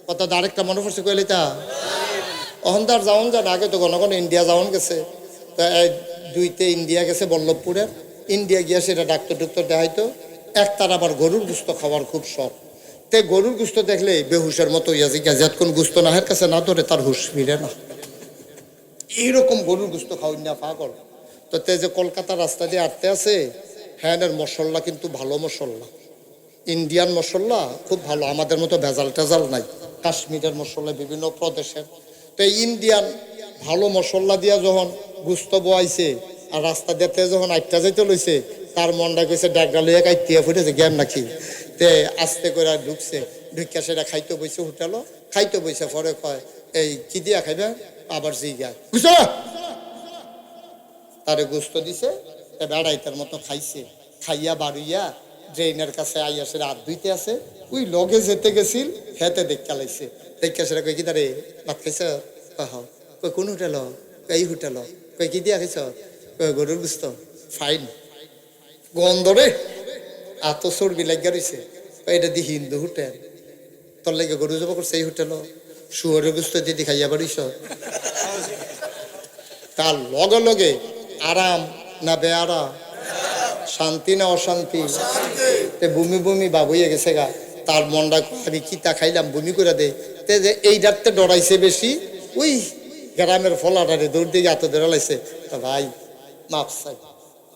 কথা আরেকটা মনে পড়ছে কইলে তা অহন্দার যাওন যান আগে তো ঘন ঘন ইন্ডিয়া যাওন গেছে। তা দুইতে ইন্ডিয়া গেছে বল্লভপুরের। ইন্ডিয়া গিয়া সেটা ডাক্তার দেখাইতো। একটার আবার গরুর গুস্ত খাওয়ার খুব শখ। তে গরুর গুস্ত দেখলে বেহুশের মতো ইয়া জিজ্ঞাসা যতক্ষণ গুস্ত না হের কাছে না ধরে তার হুশ ফিরে না। এইরকম গরুর গুস্ত খাওয়াই না পাগল। তো তে যে কলকাতা রাস্তা দিয়ে আটতে আছে, হ্যানের মশলা কিন্তু ভালো মশলা, ইন্ডিয়ান মশলা খুব ভালো, আমাদের মতো ভেজাল টেজাল নাই। কাশ্মীরের মশলা বিভিন্ন প্রদেশের। তো এই ইন্ডিয়ান ভালো মশলা দিয়া যখন গুস্ত বোয়াইছে আর রাস্তা দিতে যখন আটটা যাইতে লইছে, তার মনটা কইছে ডাকটা লইয়া কাইতিয়া ফুটেছে জ্ঞান নাকি। তে আস্তে করে ঢুকছে, ঢুকিয়া সেটা খাইতে বইছে হোটেলও, খাইতে বইছে পরে কয় এই কি দিয়া খাইবে, আবার জিগায় বুঝছো তারে গুস্ত দিছে। বেড়াইতার মতো খাইছে, খাইয়া বাড়ুইয়া ড্রেনের কাছে আইয়া সে রাত ধুইতে আছে। ওই লগে যেতে গেছিল হেতে দেখা লাইছে, দেখা সেটা কই কি তারে ভাত খাইছ, কই কোন হোটেল, এই হোটেল, কই কি দিয়া খাইছ, কই গরুর গুস্ত, ফাইন গন্ধ রে, এত চর্বি লাগিয়া রইছে। এটা দি হিন্দু হোটেল, তোর লাগে গরু জবা করছে এই হোটেল, শুয়ারের গুস্ত দিদি খাইয়া বাড়িস। তার লগে লগে আরাম না বেয়ারা, শান্তি না অশান্তি, বমি বমি বাবুইয়া গেছে গা। তার মনটা আমি কিতা খাইলাম বমি করে দে। তে যে এই ডাকতে ডরাইছে বেশি, ওই গ্রামের ফলাটারে দৌড় দিয়ে এত ধরালাইছে। তা ভাই মাপ চাই,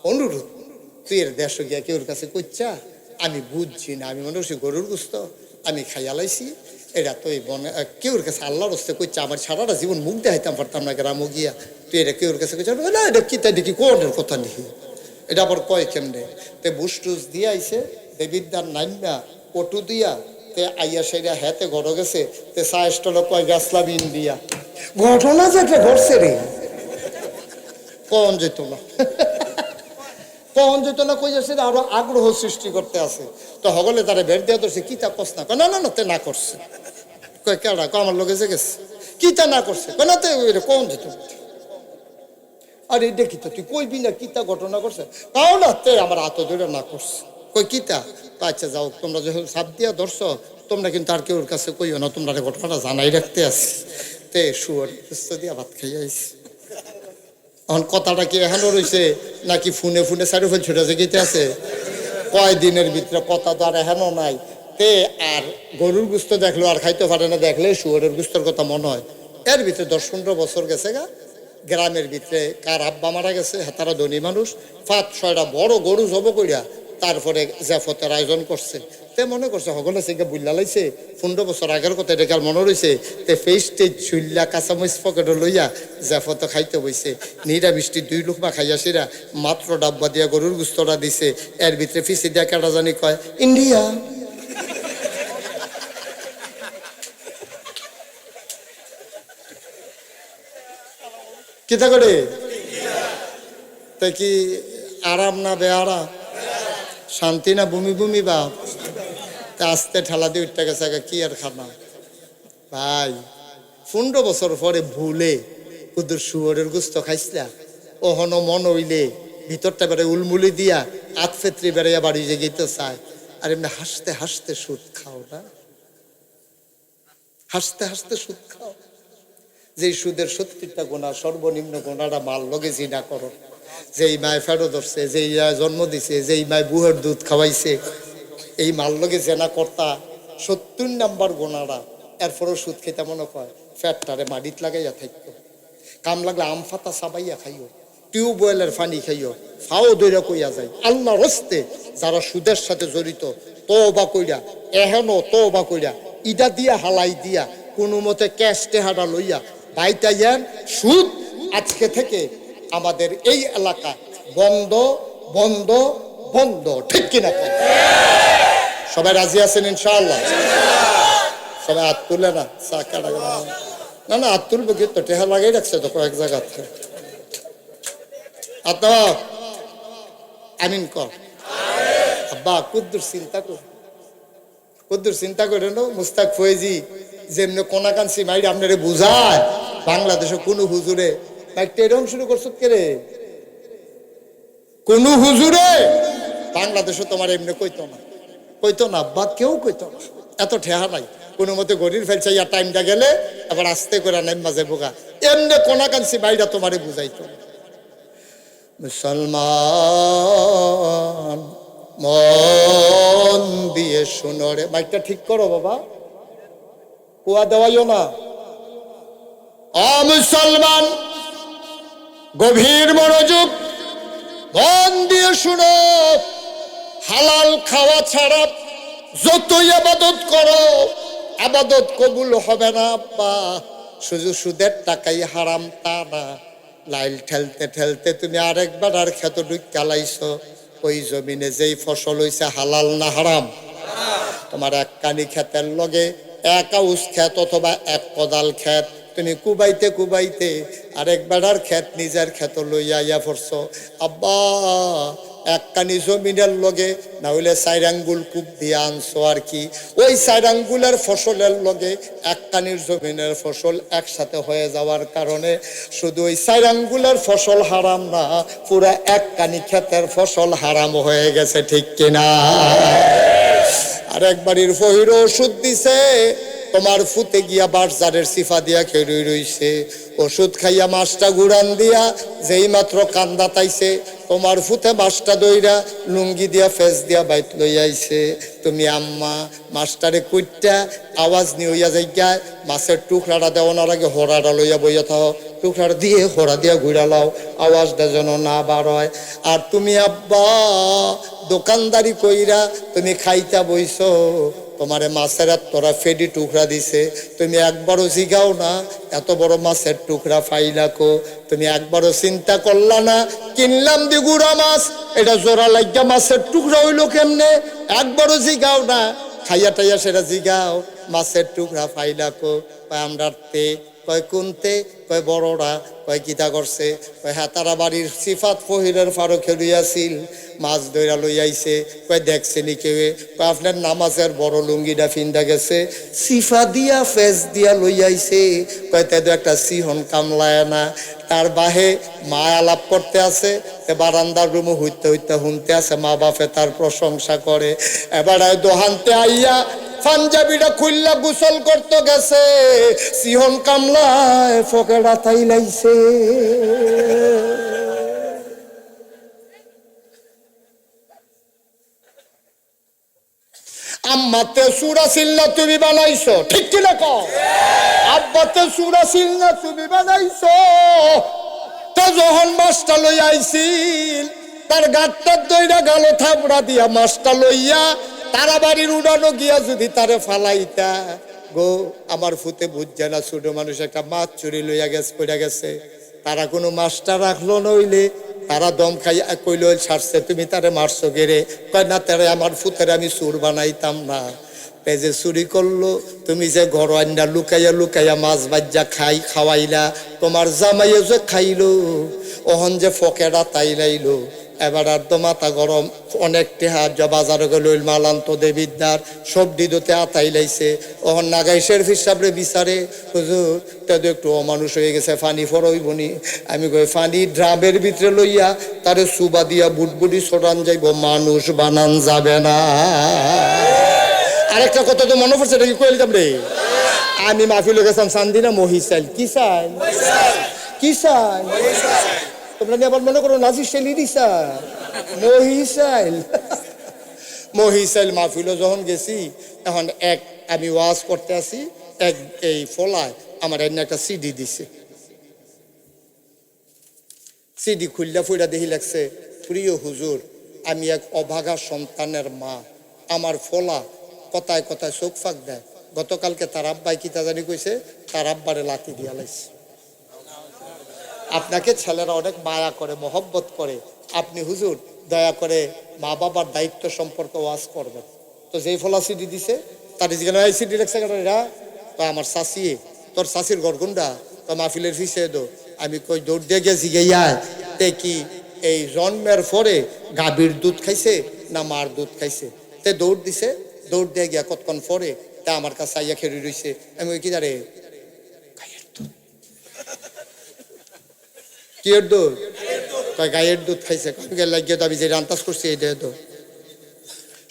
অনুরোধ তুই এর দেশ গিয়া কেউর কাছে কইচ্ছা, আমি বুঝছি না, আমি মনে করছি গরুর গুস্ত আমি খাইয়ালাইছি, এটা তো এই বনে কেউর কাছে আল্লাহর হস্তে কইচ্ছা, আমার সারাটা জীবন মুখ দেখাইতাম পারতাম না গ্রামও গিয়া, তুই এটা কেউর কাছে কইছা না, এটা কিতা দেখি কোনের কথা নিহি, এটা আবার কয় কেমনে। তে বুস টুস দিয়ে আইছে, দেবিদ্যার নাইমা পটু দিয়া তে আইয়া সেরা হেতে ঘর গেছে। তে সাইস্টল কয় গাছলাম ইন্ডিয়া, ঘটনা যেটা ঘটছে রে কন যেত না, কন যেত না, কই যাচ্ছে আরো আগ্রহ সৃষ্টি করতে আছে। তো হগলে তারা বের দেওয়া ধরছে, কিতা কস না, না না না তে না করছে, কয় কেডা, আমার লোকে যে গেছে, কিতা না করছে, না তে কন যেত। আর এটা কিতা তুই কইবি না, কিতা ঘটনা করছে, তাও না তে আমার হাত ধরে না করছে, কই কিতা, আচ্ছা যাও তোমরা যখন সাপ দিয়া ধরছ, তোমরা কিন্তু আর কেউর কাছে কইও না, তোমরা ঘটনাটা জানাই রাখতে আসি। তে শুয়ার সুস্থ দিয়া ভাত খাইয়া আইসি। এখন কথাটা কি এখনো রয়েছে নাকি ফোনে ফোনে সাইডে ছুটে যেতে আছে, কয় দিনের ভিতরে কথা তো আর এখনো নাই। তে আর গরুর গুস্ত দেখলো আর খাইতে পারে না, দেখলে শুয়ারের গুস্তর কথা মনে হয়। এর ভিতরে 10-15 বছর গেছে গা, গ্রামের ভিতরে কার আব্বা মারা গেছে, তারা ধনী মানুষ, 5-6টা বড় গরু জব কইরা তারপরে জাফতের আয়োজন করছে। তে মনে করছে হগলে সে বুল্লা লাইছে, 15 বছর আগের কথা এটা কার মনে রয়েছে। তে ফেস্টে চুল্লা কাঁচামরিচ পকেটে লইয়া জাফত খাইতে বইছে, নিরামিষ্টি 2 লুকমা খাইয়া সেরা মাত্র ডাব্বা দিয়া গরুর গুস্তটা দিছে। এর ভিতরে ফিসি দিয়া কেটা জানি কয় ইন্ডিয়া। কিতা করে তা কি আরাম না বেয়ারা, শান্তি না বমি বমি বাপ, তা আস্তে ঠেলা দিয়ে উঠতে গেছে কি আর খানা ভাই। 15 বছর পরে ভুলে কুদুর শুয়ারের গুস্ত খাইছিলা, ওহন মন হইলে ভিতরটা বেড়ে উলমুলি দিয়া আত ফেত্রি বেড়াইয়া বাড়ি যে গেতে চায়। আর এমনি হাসতে হাসতে সুদ খাও না, হাসতে হাসতে সুদ খাও। যে সুদের 70টা গোনা, সর্বনিম্ন গোনাটা মাল লগে জিনা করো, যেই মায় ফেরো ধরছে, যেই জন্ম দিছে, যেই মায় বুহের দুধ খাওয়াইছে, এই মাল লগে জেনা কর্তা 70 নাম্বার গোনাটা। এরপরও সুদ খেতে মনে কয় ফ্যাটটারে মাটিত লাগাইয়া থাকতো, কাম লাগলে আম ফাতা সাবাইয়া খাইও, টিউবওয়েলের পানি খাইও, ফাও দইরা কইয়া যায় আল্লাহর হস্তে। যারা সুদের সাথে জড়িত তওবা কইরা, এহেন তওবা কইরা ইডা দিয়া হালাই দিয়া কোনো মতে ক্যাশ টেহাটা লইয়া বাইতাইয়ান। সুদ আজকে থেকে আমাদের এই এলাকা বন্ধ বন্ধ বন্ধ, ঠিক কিনা? সবাই রাজি আছেন ইনশাআল্লাহ? সবাই হাত তুলে না, না না হাত তুলবো কিন্তু টেহা লাগাই রাখছে তো কয়েক জায়গা আমিন কর। আব্বা কুদ্দুর চিন্তা কর, কুদ্দুর চিন্তা করে নো। মুস্তাক ফয়েজি যেমনি কোনা কানসি মাইড আপনারে বুঝায়, বাংলাদেশে কোনো হুজুরে মাইকটা এরকম শুরু করছো কে রে, কোন হুজুরে বাংলাদেশে তোমার এমনি কইতো না, কইতো না, বা কেউ কইতো না, এত ঠেহা নাই। কোনো মতে গড়ির ফেলছে ইয়া টাইমটা গেলে আবার আস্তে করে নেম মাঝে বোকা এমনি কোনা কানছি বাইরা তোমারে বুঝাইতো মুসলমান মন দিয়ে শুনো রে মাইকটা ঠিক করো বাবা কুয়া দেওয়াইও না মুসলমান গভীর মনোযোগ মন দিয়ে শুনো হালাল খাওয়া ছাড়া যতই আবাদত করো আবাদত কবুল হবে না বা শুধু সুদের টাকাই হারাম তা না লাইল ঠেলতে ঠেলতে তুমি আরেকবার আর ক্ষেত ডুক চালাইছো ওই জমিনে যেই ফসল হইছে হালাল না হারাম তোমার এক কানি ক্ষেতের লগে এক আউশ ক্ষেত অথবা এক কোদাল ক্ষেত তুমি কুবাইতে কুবাইতে আরেক বেড়ার ক্ষেত নিজের ক্ষেত লইয়া ইয়া পড়ছো আব্বা এক কানি জমিনের লগে না হইলে 4 আঙ্গুল কূপ দিয়ে আনছো আর কি ওই 4 আঙ্গুলের ফসলের লগে এক কানির জমিনের ফসল একসাথে হয়ে যাওয়ার কারণে শুধু ওই 4 আঙ্গুলের ফসল হারাম না পুরা এক কানি ক্ষেতের ফসল হারাম হয়ে গেছে ঠিক কিনা আর একবারের ফহির ওষুধ দিছে তোমার ফুতে গিয়া বাজারের সিফা দিয়া খেয়ে রইছে ওষুধ খাইয়া মাছটা গুড়ান দিয়া যেই মাত্র কান্দা তাইছে তোমার ফুতে মাছটা দইরা লুঙ্গি দিয়া ফেস দিয়া বাইত লই আইছে তুমি আম্মা মাছটারে কুইটটা আওয়াজ নিয়ে হইয়া যাইগা মাছের টুকরাটা দেওয়ানোর আগে হরাটা লইয়া বইয়া থাও টুকরাটা দিয়ে হরা দিয়া ঘুরা লাও আওয়াজটা যেন না বার হয় আর তুমি আব্বা দোকানদারি কইরা তুমি খাইতা বইছো তোমারে মাছের তোরা ফেডি টুকরা দিছে তুমি একবারও জিগাও না এত বড় মাছের টুকরা ফাইলাকো তুমি একবারও চিন্তা করলা না কিনলাম দি গুড়া মাছ এটা জোড়া লাগিয়া মাছের টুকরা হইলো কেমনে একবারও জিগাও না খাইয়া টাইয়া সেটা জিগাও মাছের টুকরা ফাইলাকো আমরা কয় কোনতে কয় বড়রা কয় কিতা করছে কয় হ্যাঁ তারা বাড়ির সিফাত ফহিরের ফারুকে লইয়াছিল মাছ ধইরা লই আইছে কয় দেখছে নি কেউ কয় আপনার নামাজের বড় লুঙ্গিটা ফিন্দা গেছে সিফা দিয়া ফেস দিয়া লই আইছে কয় তাই তো একটা সিহন কামলায় না তার বাহে মা আলাপ করতে আছে বারান্দার রুমে হইতে হইতে শুনতে আছে মা বাপে তার প্রশংসা করে এবার দোহানতে আইয়া পাঞ্জাবিটা খুললা গোসল করতে গেছে সিহন কামলায় ফকেরা তাই লাইছে আম্মাতে সুরা সিল্লা তুমি বানাইছো ঠিক কি না কও আব্বাতে সুরা সিল্লা তুমি বানাইছো তো যখন মাছটা লই আইছিল তার গাটটার দইরা গালো থাবড়া দিয়া মাছটা লইয়া তারা বাড়ির উড়ানো গিয়া যদি তারে ফালাইতা গো আমার ফুতে বুঝছে না ছোট মানুষ একটা মাছ চুরি লইয়া গেছে পড়ে গেছে তারা কোনো মাছটা রাখলো নইলে তারা দম খাইয়া কইল ছাড়ছে তুমি তারে মারছো গেরে কয় না তারে আমার ফুতের আমি চুর বানাইতাম না যে চুরি করলো তুমি যে ঘর আন্ডা লুকাইয়া লুকাইয়া মাছ বাজ্যা খাওয়াইলা তোমার জামাইও যে খাইলো ওহন যে ফকেরা তাই লাইলো এবার আর তো মাথা গরম অনেক টেহা বাজারে গেল মালান্ত দেবিদ্যার সবজি দোতে আতাই লাইছে ওহন নাগাই শেরফির সাবরে বিচারে হুজুর তাদের একটু অমানুষ হয়ে গেছে ফানি ফরইবনি আমি কই ফানি ড্রামের ভিতরে লইয়া তারে সুবা দিয়া বুটবুটি সরান যাইব মানুষ বানান যাবে না আরেকটা কথা তো মনে পড়ছে এটা কি কইলাম রে আমি মাহফিলে গেছিলাম সান্দিনা মহিসাইল কি চাই কি চাই তোমরা আবার মনে করো নাজির শেলি দিছা মহিসাইল মহিসাইল মাহফিলে যখন গেছি এখন এক আমি ওয়াজ করতে আসি এক এই ফলায় আমার এনে একটা সিডি দিছে সিডি খুললা ফুইরা দেখি লাগছে প্রিয় হুজুর আমি এক অভাগা সন্তানের মা আমার ফলা কথায় কথায় চোখ ফাঁক দেয় গতকালকে তার আব্বাই কিতা জানি কইছে তার আব্বারে লাথি দিয়া লাইছে আপনাকে ছেলেরা অনেক মায়া করে মহব্বত করে আপনি হুজুর দয়া করে মা বাবার দায়িত্ব সম্পর্কে ওয়াজ করবেন তো যেই ফলা সিডি দিছে তার যেখানে সিডি লেখছে এরা তো আমার শাশি তোর শাশির গড়গুন্ডা তো মাহফিলের ফিসে দো আমি কই দৌড় দিয়ে গেছি গিয়া তে কি এই জন্মের পরে গাভীর দুধ খাইছে না মার দুধ খাইছে তে দৌড় দিছে দৌড় দিয়ে গিয়া কতক্ষণ পরে তা আমার কাছে আইয়া খেয়ে রইছে আমি ওই কি জারে কিয়ের দুধ কয় গায়ের দুধ খাইছে লাগিয়ে তো আমি যে আন্দাজ করছি এইটা তো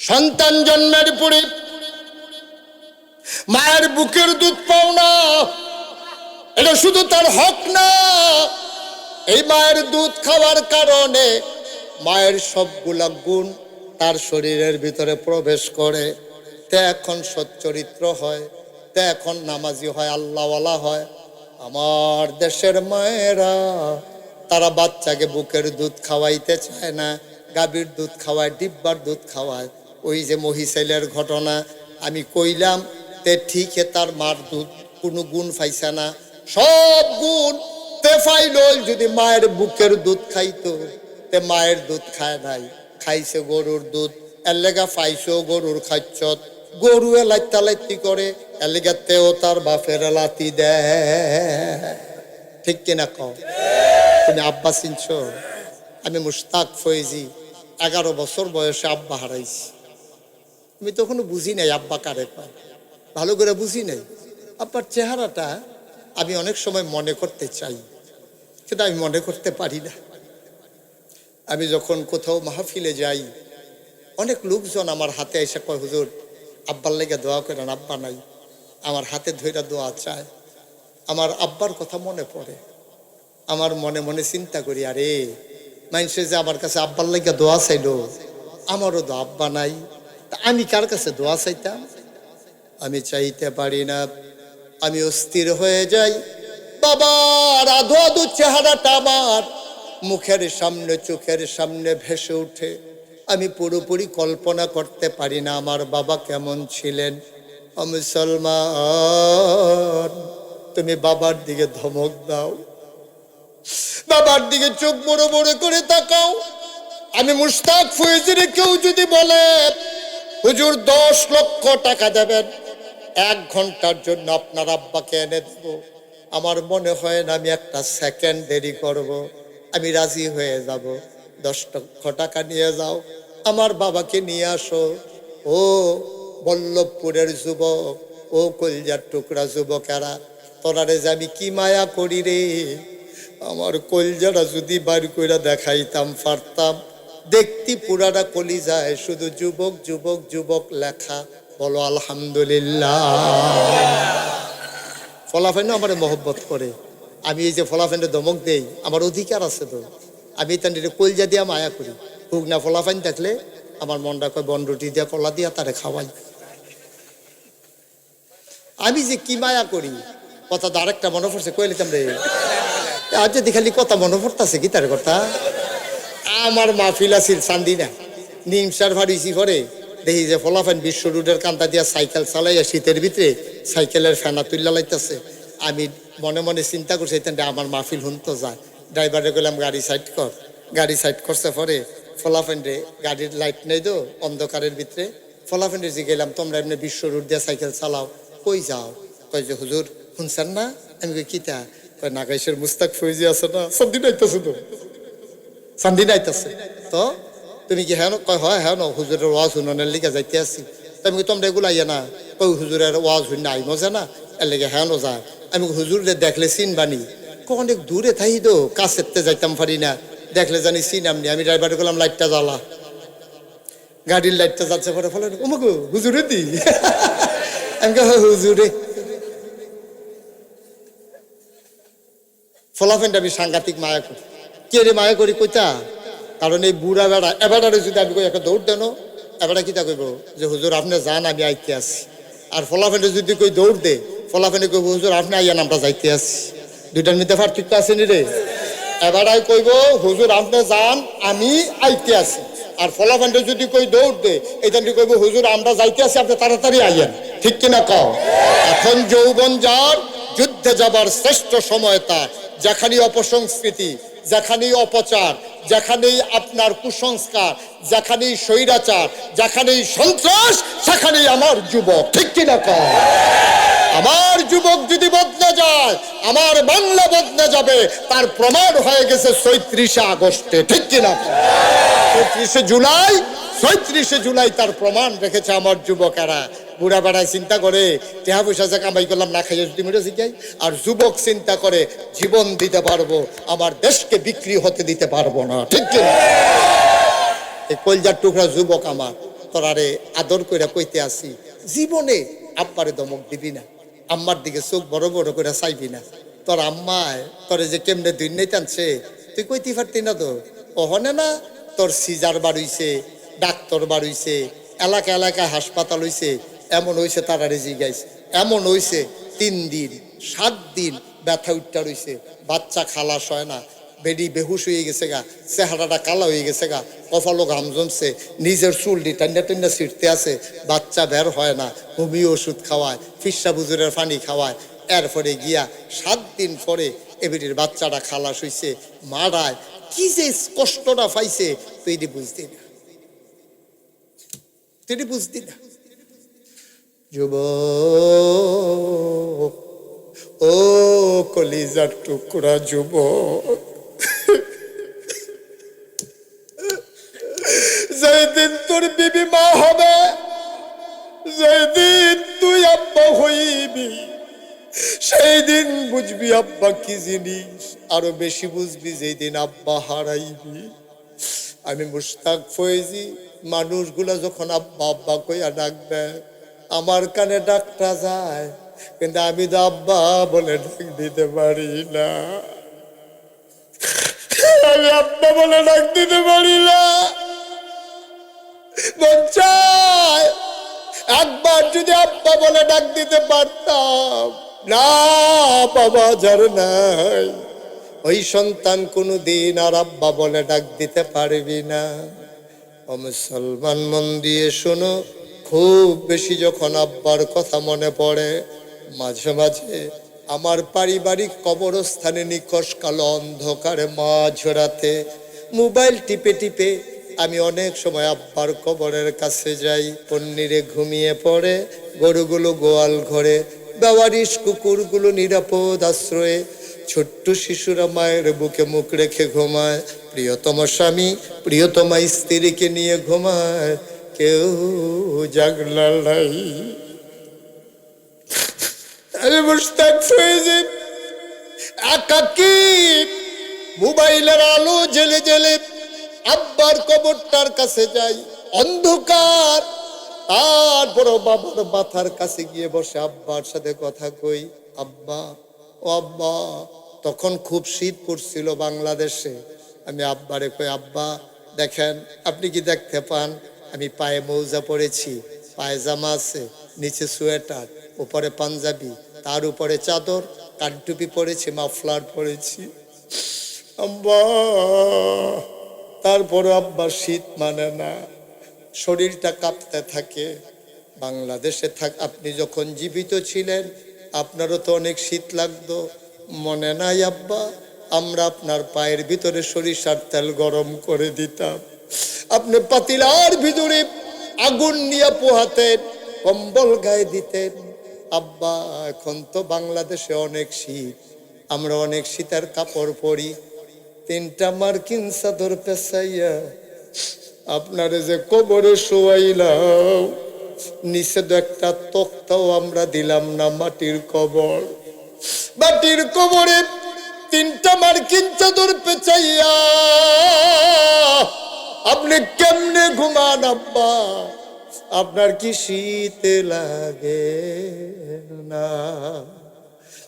সন্তান জন্মের পরে মায়ের বুকের দুধ পাও না, এটা শুধু তার হক না। এই মায়ের দুধ খাওয়ার কারণে মায়ের সবগুলা গুণ তার শরীরের ভিতরে প্রবেশ করে। তে এখন সচ্চরিত্র হয়, তে এখন নামাজি হয়, আল্লাহওয়ালা হয়। আমার দেশের মায়েরা তারা বাচ্চাকে বুকের দুধ খাওয়াইতে চায় না, গাভীর দুধ খাওয়ায়, ডিব্বার দুধ খাওয়ায়। ওই যে মহিষেলের ঘটনা আমি কইলাম, তে ঠিক তার মার দুধ কোনো গুণ পাইছে না, সব গুণ তে ফাইল। যদি মায়ের বুকের দুধ খাইতো, তে মায়ের দুধ খায় নাই, খাইছে গরুর দুধ। এর লেগা পাইছো গরুর খাচ্ছত, গরু লাইতা লাইতি করে, এর লেগা তেও তার বাপের লাতি দেয়। ঠিক কিনা কও? তুমি আব্বা চিনছ? আমি মুশতাক ফয়েজি, 11 বছর বয়সে আব্বা হারাইছি। আমি তখনও বুঝি নাই আব্বা কারে কয়, ভালো করে বুঝি নাই। আব্বার চেহারাটা আমি অনেক সময় মনে করতে চাই, কিন্তু আমি মনে করতে পারি না। আমি যখন কোথাও মাহফিলে যাই, অনেক লোকজন আমার হাতে এসে কয়, হুজুর আব্বার লেগে দোয়া করেন, আব্বা নাই। আমার হাতে ধইরা দোয়া চায়। আমার আব্বার কথা মনে পড়ে, আমার মনে মনে চিন্তা করি, আরে মানুষে যে আমার কাছে আব্বার লেগে দোয়া চাইলো, আমারও তো আব্বা নাই, তা আমি কার কাছে দোয়া চাইতাম? আমি চাইতে পারি না। আমি অস্থির হয়ে যাই। বাবার আধো আধো চেহারাটা আমার মুখের সামনে, চোখের সামনে ভেসে উঠে। আমি পুরোপুরি কল্পনা করতে পারি না আমার বাবা কেমন ছিলেন। মুসলমান, তুমি বাবার দিকে ধমক দাও, বাবার দিকে চোখ বড় বড় করে তাকাও। আমি মুশতাক ফয়েজির কেউ যদি বলে, হুজুর 10 লক্ষ টাকা দেবেন, 1 ঘন্টার জন্য আপনার আব্বাকে এনে দেব, আমার মনে হয় না আমি একটা সেকেন্ড দেরি করব, আমি রাজি হয়ে যাব। 10 লক্ষ টাকা নিয়ে যাও, আমার বাবাকে নিয়ে আসো। ও বল্লভপুরের যুবক, ও কলজার টুকরা যুবকেরা, তোরারে যে আমি কি মায়া করি রে। আমার কলজাটা যদি বার কইরা দেখাইতাম পারতাম, দেখতি পুরাটা কলিজায় শুধু যুবক যুবক যুবক লেখা। বলো আলহামদুলিল্লাহ। ফলাফেন আমার মহব্বত করে। আমি এই যে ফলাফেনটা ধমক দেই, আমার অধিকার আছে তো। আমি তাদের কলজা দিয়া মায়া করি। হুক না ফলাফেন দেখলে আমার মনটা কয় বনরুটি দিয়া কলা দিয়া তারে খাওয়াই। আমি যে কি মায়া করি, কথা তো আরেকটা মনে পড়ছে, কয়ে নিতাম রে। আজ যদি খালি কথা মনে পড়তেছে কি তার কথা। আমার মাহফিল আছিল চান্দিনা, নিমসার ভাড়িছি পরে দেখি যে ফলাফেন বিশ্ব রোডের কান্তা দিয়া সাইকেল চালাইয়া শীতের ভিতরে সাইকেলের ফেনা তুল্লা লাইতেছে। আমি মনে মনে চিন্তা করছি আমার মাহফিল হুনতো যায়। ড্রাইভারে গেলাম গাড়ি সাইড কর, গাড়ি সাইড করছে পরে ফলাফেন্ডে গাড়ির লাইট নেই তো অন্ধকারের ভিতরে। ফলাফেন্ডে যে গেলাম, তোমরা এমনি বিশ্ব রোড দিয়ে সাইকেল চালাও, কই যাও? কই যে হুজুর শুনছেন না? আমি কই কিতা? কয় নাগাইশের মুস্তাক ফৌজি আছে না, সন্দিন আইতেছে তো, সন্দিন আইতেছে তো। তুমি কি হ্যাঁ? কয় হয় হ্যাঁ, হুজুরের ওয়াজ শুনানোর লিগে যাইতে আসি। আমি তোমরা এগুলো আইয়া না? কই হুজুরের ওয়াজ শুনে আই মজা না, এর লেগে হ্যাঁ যায়। আমি হুজুরে দেখলে চিনবানি, অনেক দূরে থাই তো, কাছেতে যাইতাম পারি না, দেখলে জানি চিনামনি। আমি ড্রাইভারে গেলাম লাইটটা জ্বালা, গাড়ির লাইটটা যাচ্ছে পরে ফলে ওমগো হুজুরে দি। আমি হুজুরে ফলাফেনটা আমি সাংঘাতিক মায়া করি। কে রে মায়া করি কইতা? কারণ এই বুড়া বেড়া এবারে যদি আমি কই একটা দৌড় দেন, এবারে কিতা কইব যে হুজুর আপনি যান আমি আইতে আসি। আর ফলাফেনে যদি কই দৌড় দে, ফলাফেনে কইব হুজুর আপনি আইয়ান আমরা যাইতে আসি। দুইটার মধ্যে পার্থক্য আছে নি রে? এবারে কইব হুজুর আপনি যান আমি আইতে আসি। আর ফলাফেনে যদি কই দৌড় দে, এইটা কইব হুজুর আমরা যাইতে আসি, আপনি তাড়াতাড়ি আইয়েন। ঠিক কিনা কও? এখন যৌবন যার, যুদ্ধে যাবার শ্রেষ্ঠ সময় তার। যেখানেই অপসংস্কৃতি, যেখানেই অপচার, যেখানেই আপনার কুসংস্কার, যেখানেই স্বৈরাচার, যেখানেই সন্ত্রাস, সেখানেই আমার যুবক। ঠিক কিনা কও? আমার যুবক যদি বদলে যায়, আমার বাংলা বদলে যাবে, তার প্রমাণ হয়ে গেছে ৩৬ আগস্টে। ঠিক কিনা? ৩৬ জুলাই, ৩৬ জুলাই তার প্রমাণ রেখেছে আমার যুবকেরা। বুড়া বেড়ায় চিন্তা করে টেহা পয়সা যে কামাই করলাম না খাইয়ে যদি মেরে শিখাই। আর যুবক চিন্তা করে জীবন দিতে পারবো, আমার দেশকে বিক্রি হতে দিতে পারবো না। ঠিক কিনা? এই কলজার টুকরা যুবক আমার, তোরারে আদর করে কইতে আসি, জীবনে আব্বারে ধমক দিবি না, আম্মার দিকে চোখ বড় বড় করে চাইবি না। তোর আম্মায় তোরে যে কেমনে দুই নেই টানছে তুই কইতে পারতি না তো। ওহনে না তোর সিজার বাড়ইছে, ডাক্তার বাড়ইছে, এলাকা এলাকায় হাসপাতাল হইছে, এমন হইছে তারা রেজি গাইছে, এমন হইছে 3 দিন 7 দিন ব্যথা উঠটা রইছে, বাচ্চা খালাস হয় না, বেডি বেহুশ হয়ে গেছে গা, চেহারাটা কালা হয়ে গেছে গা, কপালও ঘাম জমছে, নিজের চুলটি টান্না টান্না ছিটতে আছে, বাচ্চা বের হয় না, হোমিও ওষুধ খাওয়ায়, ফিসা বুজুরের পানি খাওয়ায়। এরপরে গিয়া 7 দিন পরে এবিটির বাচ্চাটা খালাস হইছে, মারায় কি যে কষ্টটা পাইছে তুই এটি বুঝতি না, তুই এটি বুঝতি না। যুবক, ও কলিজার টুকরা যুবক, যেদিন তোর বিবি মা হবে, যেদিন তুই আব্বা হইবি, সেই দিন বুঝবি আব্বা কি জিনিস, আরো বেশি বুঝবি যেদিন আব্বা হারাইবি। আমি মুশতাক ফয়েজি, মানুষগুলা যখন আব্বা আব্বা কইয়া ডাকবে আমার কানে ডাকটা যায়, কিন্তু আমি তো আব্বা বলে ডাক দিতে পারি না, আমি আব্বা বলে ডাক দিতে পারি না। বঞ্চায় একবার যদি আব্বা বলে ডাক দিতে পারতাম, না বাবা যার নাই, ওই সন্তান কোনোদিন আর আব্বা বলে ডাক দিতে পারবি না। ও মুসলমান, মন দিয়ে শোনো, খুব বেশি যখন আব্বার কথা মনে পড়ে, মাঝে মাঝে আমার পারিবারিক কবরস্থানে নিকশ কালো অন্ধকারে মাঝরাতে মোবাইল টিপে টিপে আমি অনেক সময় আব্বার কবরের কাছে যাই। পন্নিরে ঘুমিয়ে পড়ে, গরুগুলো গোয়াল ঘরে, বেওয়ারিশ কুকুরগুলো নিরাপদ আশ্রয়ে, ছোট্ট শিশুরা মায়ের বুকে মুখ রেখে ঘুমায়, প্রিয়তম স্বামী প্রিয়তমা স্ত্রীকে নিয়ে ঘুমায়, কেউ জাগলা নাই। আমি মুশতাক ফয়েজি একাকী মোবাইলের আলো জ্বেলে জ্বেলে আব্বার কবরটার কাছে যাই, অন্ধকার, তারপর বাবার মাথার কাছে গিয়ে বসে আব্বার সাথে কথা কই, আব্বা ও আব্বা। তখন খুব শীত পড়ছিল বাংলাদেশে। আমি আব্বারে কই, আব্বা দেখেন, আপনি কি দেখতে পান আমি পায়ে মৌজা পরেছি, পায়জামা আছে, নিচে সোয়েটার, উপরে পাঞ্জাবি, তার উপরে চাদর, কানটুপি পরেছি, মাফলার পরেছি আব্বা। তারপরে আব্বা শীত মানে না, শরীরটা কাঁপতে থাকে। বাংলাদেশে আপনি যখন জীবিত ছিলেন আপনারও তো অনেক শীত লাগতো, মনে নাই আব্বা? আমরা আপনার পায়ের ভিতরে সরিষার তেল গরম করে দিতাম, আপনি পাতিলার ভিতরে আগুন নিয়ে পোহাতেন, কম্বল গায়ে দিতেন। আব্বা এখন তো বাংলাদেশে অনেক শীত, আমরা অনেক শীতের কাপড় পরি, 3টা মার্কিন চাদর পেঁচাইয়া আপনারে যে কবরে শোয়াইলাম, নিচে তো একটা তক্তাও আমরা দিলাম না, মাটির কবর, মাটির কবরে 3টা মার্কিন চাদর পেঁচাইয়া আপনি কেমনে ঘুমান আব্বা? আপনার কি শীতে লাগে না?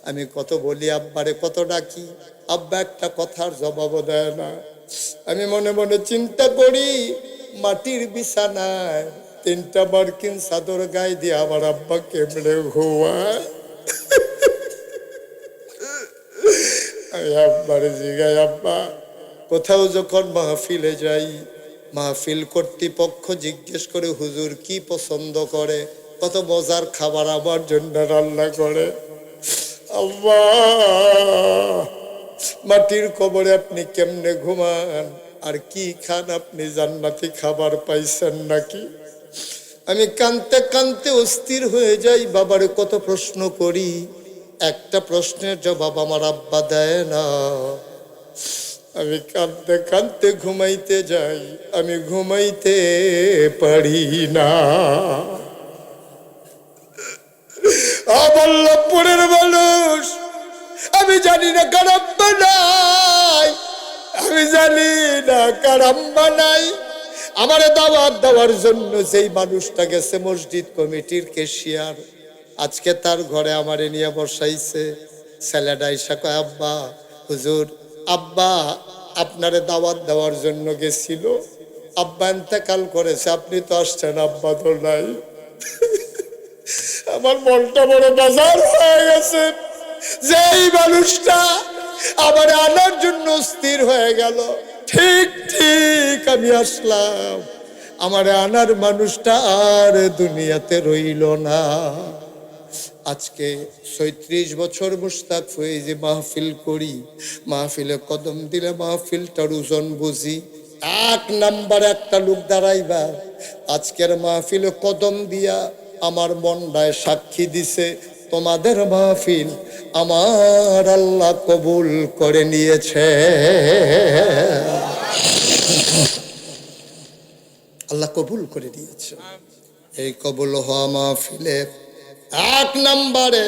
আমি কত বলি আব্বারে, কত ডাকি, আব্বা একটা কথার জবাব দেয় না। আমি মনে মনে চিন্তা করি, মাটির বিছানায় 3টা মার্কিন চাদর গায়ে দিয়ে আমার আব্বা কেমনে ঘুমায়। আব্বারে জিগাই, আব্বা কোথাও যখন মাহফিলে যাই, মাহফিল কর্তৃপক্ষ জিজ্ঞেস করে হুজুর কি পছন্দ করে, কত মজার খাবার আমার জন্য রান্না করে। আল্লাহ, মাটির কবরে আপনি কেমনে ঘুমান আর কি খান? আপনি জান্নাতি খাবার পাইছেন নাকি? আমি কানতে কানতে অস্থির হয়ে যাই, বাবারে কত প্রশ্ন করি, একটা প্রশ্নের জবাব আমার আব্বা দেয় না। আমি কাঁদতে কাঁদতে ঘুমাইতে যাই, আমি ঘুমাইতে পারি না। বল্লভপুরের মানুষ, আমি জানি না কার আব্বা নাই, আমি জানি না কার আম্মা নাই। আমারে দাওয়াত দেওয়ার জন্য যেই মানুষটা গেছে মসজিদ কমিটির ক্যাশিয়ার, আজকে তার ঘরে আমারে নিয়ে বসাইছে। ছেলেটা এসে কয়, আব্বা হুজুর, আব্বা আপনারে দাওয়াত দেওয়ার জন্য গেছিল, আব্বা ইন্তেকাল করেছে, আপনি তো আসছেন, আব্বা তো নাই। আমার মনটা বড় বাজার হয়ে গেছে। যেই মানুষটা আমার আনার জন্য স্থির হয়ে গেল, ঠিক ঠিক আমি আসলাম, আমার আনার মানুষটা আর দুনিয়াতে রইল না। আজকে ৩৬ বছর মুশতাক ফয়েজি মাহফিল করি, মাহফিলে কদম দিলে মাহফিলটার ওজন বুঝি। এক নাম্বার একটা লোক দাঁড়াইবা, আজকের মাহফিলে কদম দিয়া আমার মনটায় সাক্ষী দিছে, তোমাদের মাহফিল আমার আল্লাহ কবুল করে নিয়েছে। আল্লাহ কবুল করে দিয়েছে। এই কবুল হওয়া মাহফিলে এক নম্বরে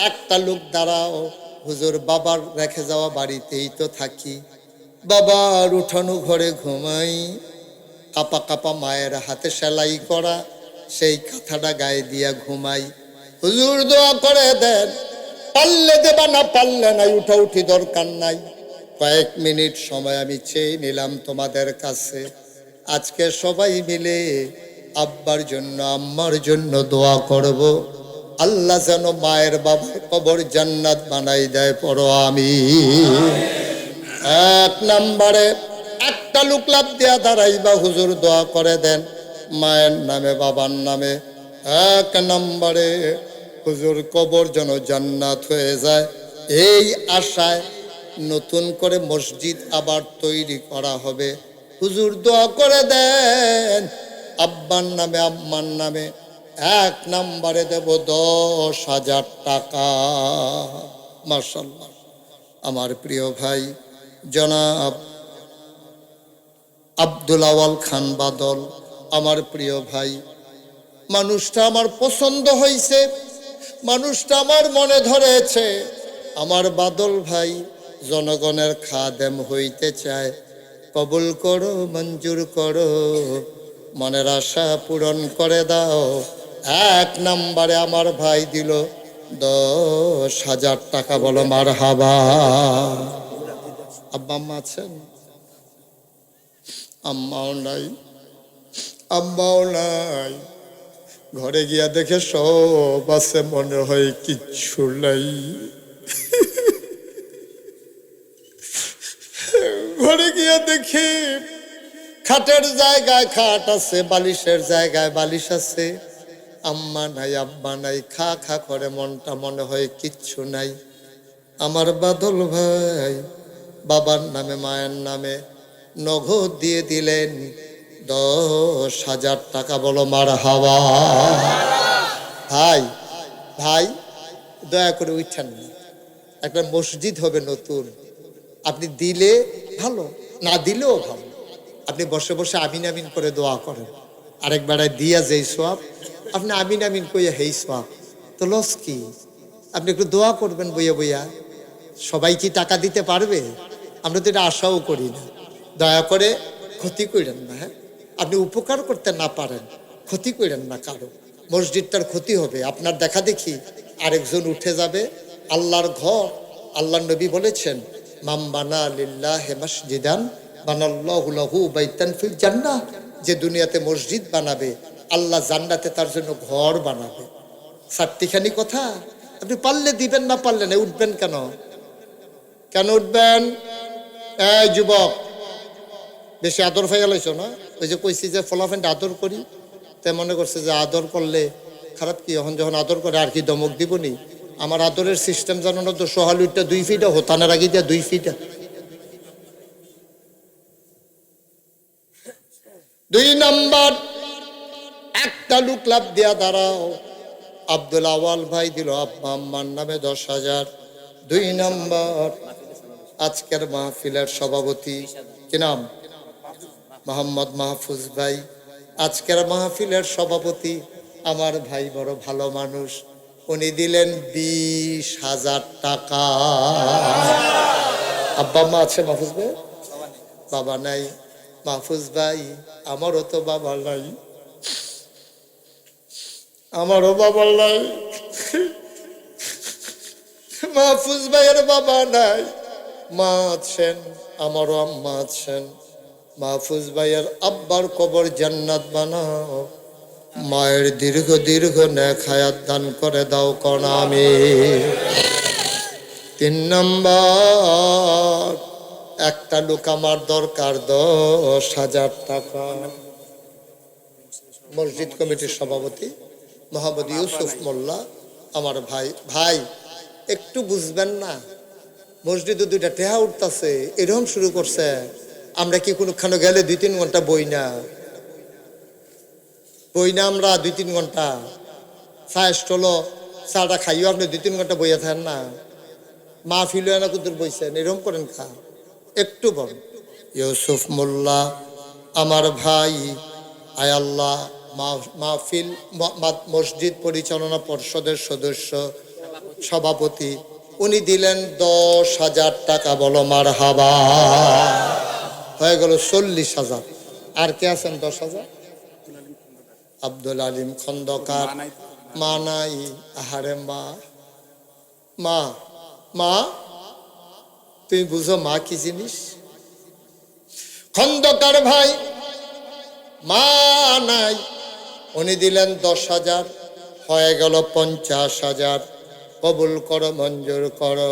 একটা লোক দাঁড়াও, হুজুর বাবার রেখে যাওয়া বাড়িতেই তো থাকি, বাবার উঠানো ঘরে ঘুমাই, কাপা কাপা মায়ের হাতে সেলাই করা সেই কাঁথাটা গায়ে দিয়া ঘুমাই। হুজুর দোয়া করে দেন, পারলে দেবা, না পারলে নাই, উঠা উঠি দরকার নাই। কয়েক মিনিট সময় আমি চেয়ে নিলাম তোমাদের কাছে। আজকে সবাই মিলে আব্বার জন্য আম্মার জন্য দোয়া করব, আল্লাহ যেন মায়ের বাবার কবর জান্নাত বানাই দেয়, পড়ো আমি। এক নম্বরে একটা লোক লাভ দিয়া দাঁড়াইবা, হুজুর দোয়া করে দেন মায়ের নামে বাবার নামে। এক নম্বরে হুজুর কবর যেন জান্নাত হয়ে যায়, এই আশায় নতুন করে মসজিদ আবার তৈরি করা হবে। হুজুর দোয়া করে দেন আব্বার নামে আম্মার নামে। এক নম্বরে দেব 10,000 টাকা। মাশাআল্লাহ। আমার প্রিয় ভাই জনাব আব্দুল আওয়াল খান বাদল, আমার প্রিয় ভাই, মানুষটা আমার পছন্দ হয়েছে, মানুষটা আমার মনে ধরেছে। আমার বাদল ভাই জনগণের খাদেম হইতে চায়, কবুল করো, মঞ্জুর করো, মনের আশা পূরণ করে দাও। এক নম্বরে আমার ভাই দিল 10,000 টাকা। বলো মারহাবা। আব্বা আম্মা আছেন? আম্মাও নাই, আব্বাও নাই। ঘরে গিয়া দেখে সব আছে, মনে হয় কিচ্ছু নাই। ঘরে গিয়া দেখি খাটের জায়গায় খাট আছে, বালিশের জায়গায় বালিশ আছে, আম্মা নাই আব্বা নাই, খা খা করে মনটা, মনে হয় কিচ্ছু নাই। আমার বাদল ভাই বাবার নামে মায়ের নামে নগদ দিয়ে দিলেন 10,000 টাকা। বলো মারহাবা। ভাই ভাই দয়া করে উঠেন না, একটা মসজিদ হবে নতুন, আপনি দিলে ভালো, না দিলেও ভালো। আপনি বসে বসে আমিন আমিন করে দোয়া করেন, আরেক বেড়ায় দিয়া যেই সোয়াব, আপনি আমিন আমিন কইয়া হেই সোয়াব, তো লস কি? আপনি একটু দোয়া করবেন বইয়া বইয়া। সবাই কি টাকা দিতে পারবে? আমরা তো এটা আশাও করি না। দয়া করে ক্ষতি করেন না। হ্যাঁ, আপনি উপকার করতে না পারেন, ক্ষতি করেন না কারো। মসজিদটার ক্ষতি হবে, আপনার দেখা দেখি আরেকজন উঠে যাবে। আল্লাহর ঘর, আল্লাহর নবী বলেছেন, মাম বানা লিল্লাহি মাসজিদান বানাল্লাহু লাহু বাইতান ফিল জান্নাহ। যে দুনিয়াতে মসজিদ বানাবে, আল্লাহ জান্নাতে তার জন্য ঘর বানাবে। চারটিখানি কথা। আপনি পারলে দিবেন, না পারলে না। উঠবেন কেন? কেন উঠবেন? এই যুবক, বেশি আদর ফাইয়া লাইছো না? ওই যে কইছি যে ফলাফেন্ট আদর করি, তাই মনে করছে যে আদর করলে খারাপ কি? এখন যখন আদর করে আর কি দমক দিবনি? আমার আদরের সিস্টেম জানো না তো? সোহালুইটা 2 ফিটা, হোতানের আগে দিয়া 2 ফিটা। 2 নাম্বার একটা লোক লাভ দিয়া দাঁড়াও, আব্দুল আওয়াল ভাই দিল আব্বা আম্মার নামে 10,000। 2 নাম্বার আজকের মাহফিলের সভাপতি, কি নাম? মোহাম্মদ মাহফুজ ভাই। আজকের মাহফিলের সভাপতি আমার ভাই, বড় ভালো মানুষ, উনি দিলেন 20,000 টাকা। আব্বা আম্মা আছে মাহফুজ ভাই? বাবা নাই। মাহফুজ ভাই, আমারও তো বাবা নাই, আমারও বাবা নাই। মাহফুজ ভাইয়ের বাবা নাই, মা আছেন, আমারও আম্মা আছেন। মাহফুজ ভাইয়ের আব্বার কবর জান্নাত বানাও, মায়ের দীর্ঘ দীর্ঘ নেক হায়াত দান করে দাও কোন আমিন। 3 নাম্বার, একটা লোক আমার দরকার 10,000 টাকা। মসজিদ কমিটির সভাপতি মোহাম্মদ ইউসুফ মোল্লা আমার ভাই। ভাই একটু বুঝবেন না, মসজিদে 2টা টেহা উঠতেছে, এরকম শুরু করছে। আমরা কি কোনোখানে গেলে 2-3 ঘন্টা বই না আমরা 2-3 ঘন্টা চা স্টল চাটা খাইও, আপনি 2-3 ঘন্টা বইয়া থাকেন না। মা ফিল না কুতুর বইছেন, এরকম করেন খা একটু বল। ইউসুফ মোল্লা আমার ভাই, আয় আল্লাহ মাহফিল মসজিদ পরিচালনা পর্ষদের সদস্য সভাপতি, উনি দিলেন 10,000 টাকা। বলো মারহাবা। হয়ে গেল 40,000। আর কে আছেন 10,000? আব্দুল আলিম খন্দকার। মা নাই, আহারে মা, মা মা তুমি বুঝো মা কি জিনিস? খন্দকার ভাই মা নাই, উনি দিলেন 10,000, হয়ে গেল 50,000। কবুল করো, মঞ্জুর করো,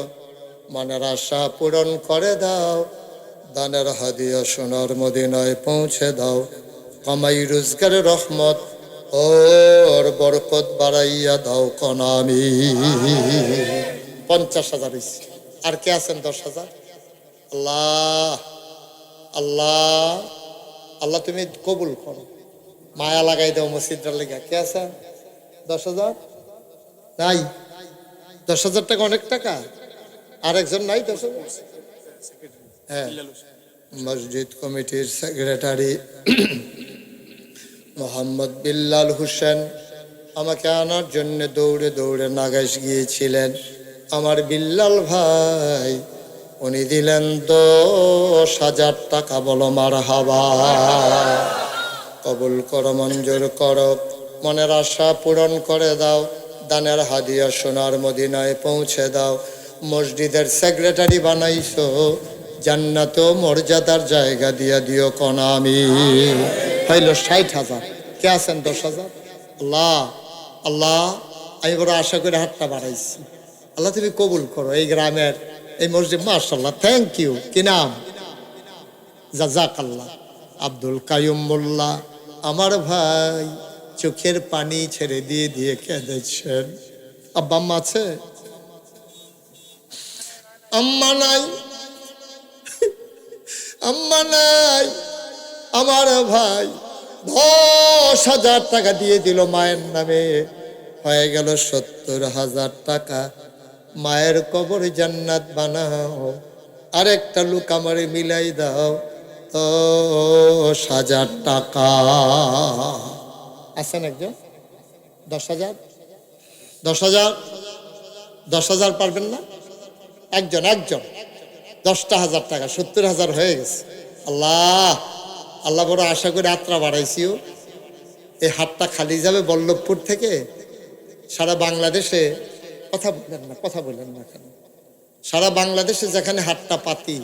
মনের আশা পূরণ করে দাও, দানের হাদিয়া সোনার মদিনায় পৌঁছে দাও, কামাই রোজগারের রহমত ওর বরকত বাড়াইয়া দাও কোন আমিন। 50,000 হইছে। আর কে আছেন 10,000? আল্লাহ আল্লাহ আল্লাহ তুমি কবুল করো, মায়া লাগাই দাও মসজিদটার লেগা। কে আছেন 10,000? নাই। 10,000 টাকা অনেক টাকা। আর একজন নাই 10,000? হ্যাঁ, মসজিদ কমিটির সেক্রেটারি মোহাম্মদ বিল্লাল হোসেন আমাকে আনার জন্য দৌড়ে দৌড়ে নাগাইশ গিয়েছিলেন। আমার বিল্লাল ভাই উনি দিলেন 10,000 টাকা। বলো মারহাবা। কবুল করো, মঞ্জুর করো, মনের আশা পূরণ করে দাও, দানের হাদিয়া সোনার মদিনায় পৌঁছে দাও। মসজিদের সেক্রেটারি বানাইছো, জান্নাত মর্যাদার জায়গা দিয়া দিও কোন আমিন। হইল 60,000। কে আছেন 10,000? আল্লাহ আল্লাহ আমি বড় আশা করে হাতটা বাড়াইছি, আল্লাহ তুমি কবুল করো। এই গ্রামের এই মসজিদ, মাশাআল্লাহ, থ্যাংক ইউ। কি নাম? জাযাকাল্লাহ। আব্দুল কাইয়ুম মোল্লা আমার ভাই চোখের পানি ছেড়ে দিয়ে দিয়ে কেঁদেছেন। আব্বা আম্মা আছে? আম্মা নাই, আম্মা নাই। আমার ভাই 10,000 টাকা দিয়ে দিল মায়ের নামে, হয়ে গেল 70,000 টাকা। মায়ের কবর জান্নাত বানাও। আরেকটা লোক আমারে মিলাই দাও 10,000 টাকা। আছেন একজন 10,000? 10,000? 10,000 পারবেন না? একজন 10,000 টাকা, 70,000 হয়ে গেছে। আল্লাহ আল্লাহ বড় আশা করে আত্রা বাড়াইছিও। এই হাতটা খালি যাবে বল্লভপুর থেকে সারা বাংলাদেশে। কথা বলেন না কেন? সারা বাংলাদেশে যেখানে হাতটা পাতি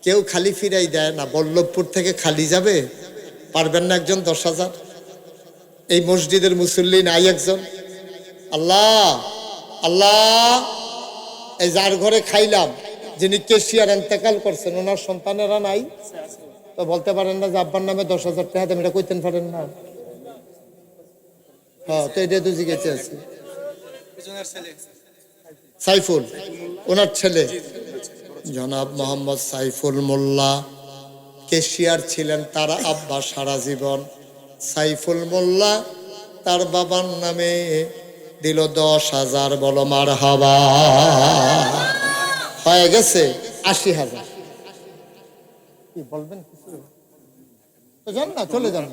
কেউ খালি ফিরাই দেয় না, বল্লভপুর থেকে খালি যাবে। পারবেন না একজন 10,000? এই মসজিদের মুসল্লি নাই একজন? আল্লাহ আল্লাহ, এই যার ঘরে খাইলাম, যিনি কেশিয়ার ইন্তেকাল করছেন, ওনার সন্তানেরা নাই? তো বলতে পারেন না যে আব্বার নামে 10,000 টাকা দেন, এটা কইতেন পারেন না? হ্যাঁ, তো এটা তো জিজ্ঞেস আছে। সাইফুল, ওনার ছেলে জনাব মোহাম্মদ সাইফুল মোল্লা কেশিয়ার ছিলেন, তার আব্বা সারা জীবন। সাইফুল মোল্লা তার বাবার নামে দিল 10,000। বলো মারহাবা। হয়ে গেছে 80,000। কি বলবেন? কিছু তো যান না, চলে যান।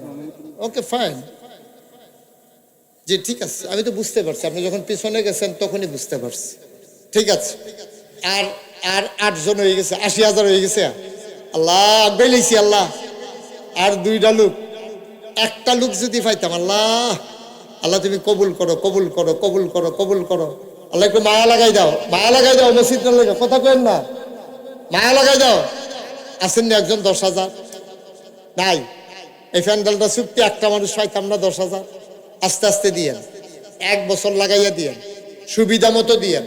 ওকে ফাইন, জি ঠিক আছে, আমি তো বুঝতে পারছি। আপনি যখন পিছনে গেছেন তখনই বুঝতে পারছি। ঠিক আছে, আর আর 8 জন হয়ে গেছে, 80,000 হয়ে গেছে। আল্লাহ বেলেছি আল্লাহ। আর 2টা লোক, একটা লোক যদি পাইতাম। আল্লাহ আল্লাহ তুমি কবুল করো, কবুল করো, কবুল করো, কবুল করো। আল্লাহ একটু মায়া লাগাই দাও, মায়া লাগাই দাও, মসজিদ না লেগে কথা কেন না, মায়া লাগাই দাও। আসেন না একজন 10,000? নাই। এই প্যান্ডেলটা চুক্তি একটা মানুষ পাইতাম না 10,000। আস্তে আস্তে দিয়েন, 1 বছর লাগাইয়া দিয়েন, সুবিধা মতো দিয়েন,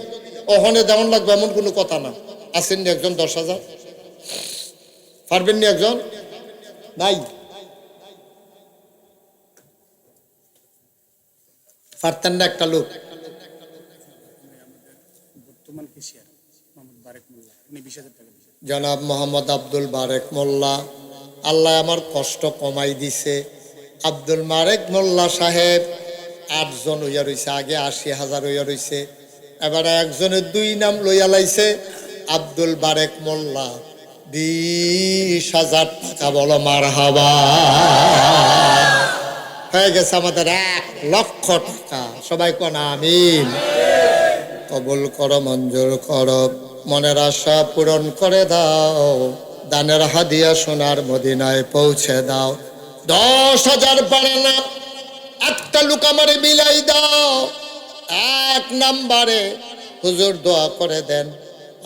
ওখানে যেমন লাগবে এমন কোনো কথা না। আসেন না একজন 10,000? পারবেন না একজন? নাই, পারতেন না একটা লোক। জনাব মোহাম্মদ আব্দুল বারেক মোল্লা, আল্লাহ আমার কষ্ট কমাই দিছে। আব্দুল বারেক মোল্লা সাহেব 8 জন হইয়া রয়েছে, আগে 80,000 হইয়া রয়েছে, এবারে একজনের 2 নাম লইয়া লাইছে। আব্দুল বারেক মোল্লা 20,000 টাকা, বলো মারহাবা। হয়ে গেছে আমাদের 1 লক্ষ টাকা। সবাই কোন আমিন। কবুল করো, মঞ্জুর করো, মনের আশা পূরণ করে দাও, দানের হাদিয়া সোনার মদিনায় পৌঁছে দাও। 10,000 পারে না, একটা লোক আমারে মিলাই দাও। 1 নাম্বারে হুজুর দোয়া করে দেন,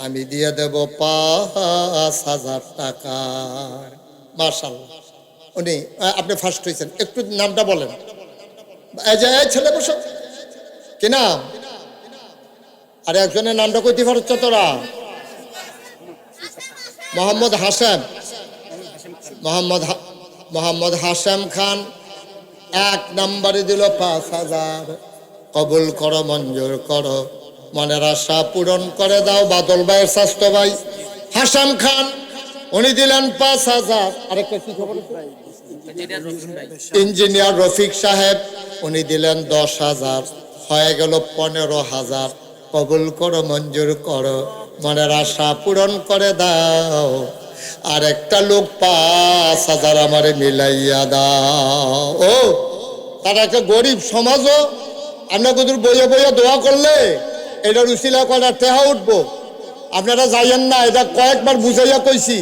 আমি দিয়ে দেব 5,000 টাকা। মাশাআল্লাহ। উনি, আপনি ফার্স্ট হয়েছেন, একটু নামটা বলেন। এই যে ছেলে বসো, কি নাম? আর একজনের নামটা কইতে পারছ তোরা? মোহাম্মদ হাশেম। মোহাম্মদ হাশেম খান 1 নাম্বারে দিল 5,000। কবুল করো, মঞ্জুর করো, মনের আশা পূরণ করে দাও। বাদল ভাইয়ের স্বাস্থ্য ভাই হাশেম খান, উনি দিলেন 5,000। আরেকটা কি খবর? ইঞ্জিনিয়ার রফিক সাহেব, উনি দিলেন 10,000। হয়ে গেল 15,000। কবুল করো, মঞ্জুর করো, মনের আশা পূরণ করে দাও। আর একটা লোক 5,000 আমারে মিলাইয়া দাও। ও, তারা একটা গরিব সমাজও আমরা কত বইয়া বইয়া দোয়া করলে এটা রুচিলা কয়টা টেহা উঠবো। আপনারা যাইয়েন না, এটা কয়েকবার বুঝাইয়া কইছি,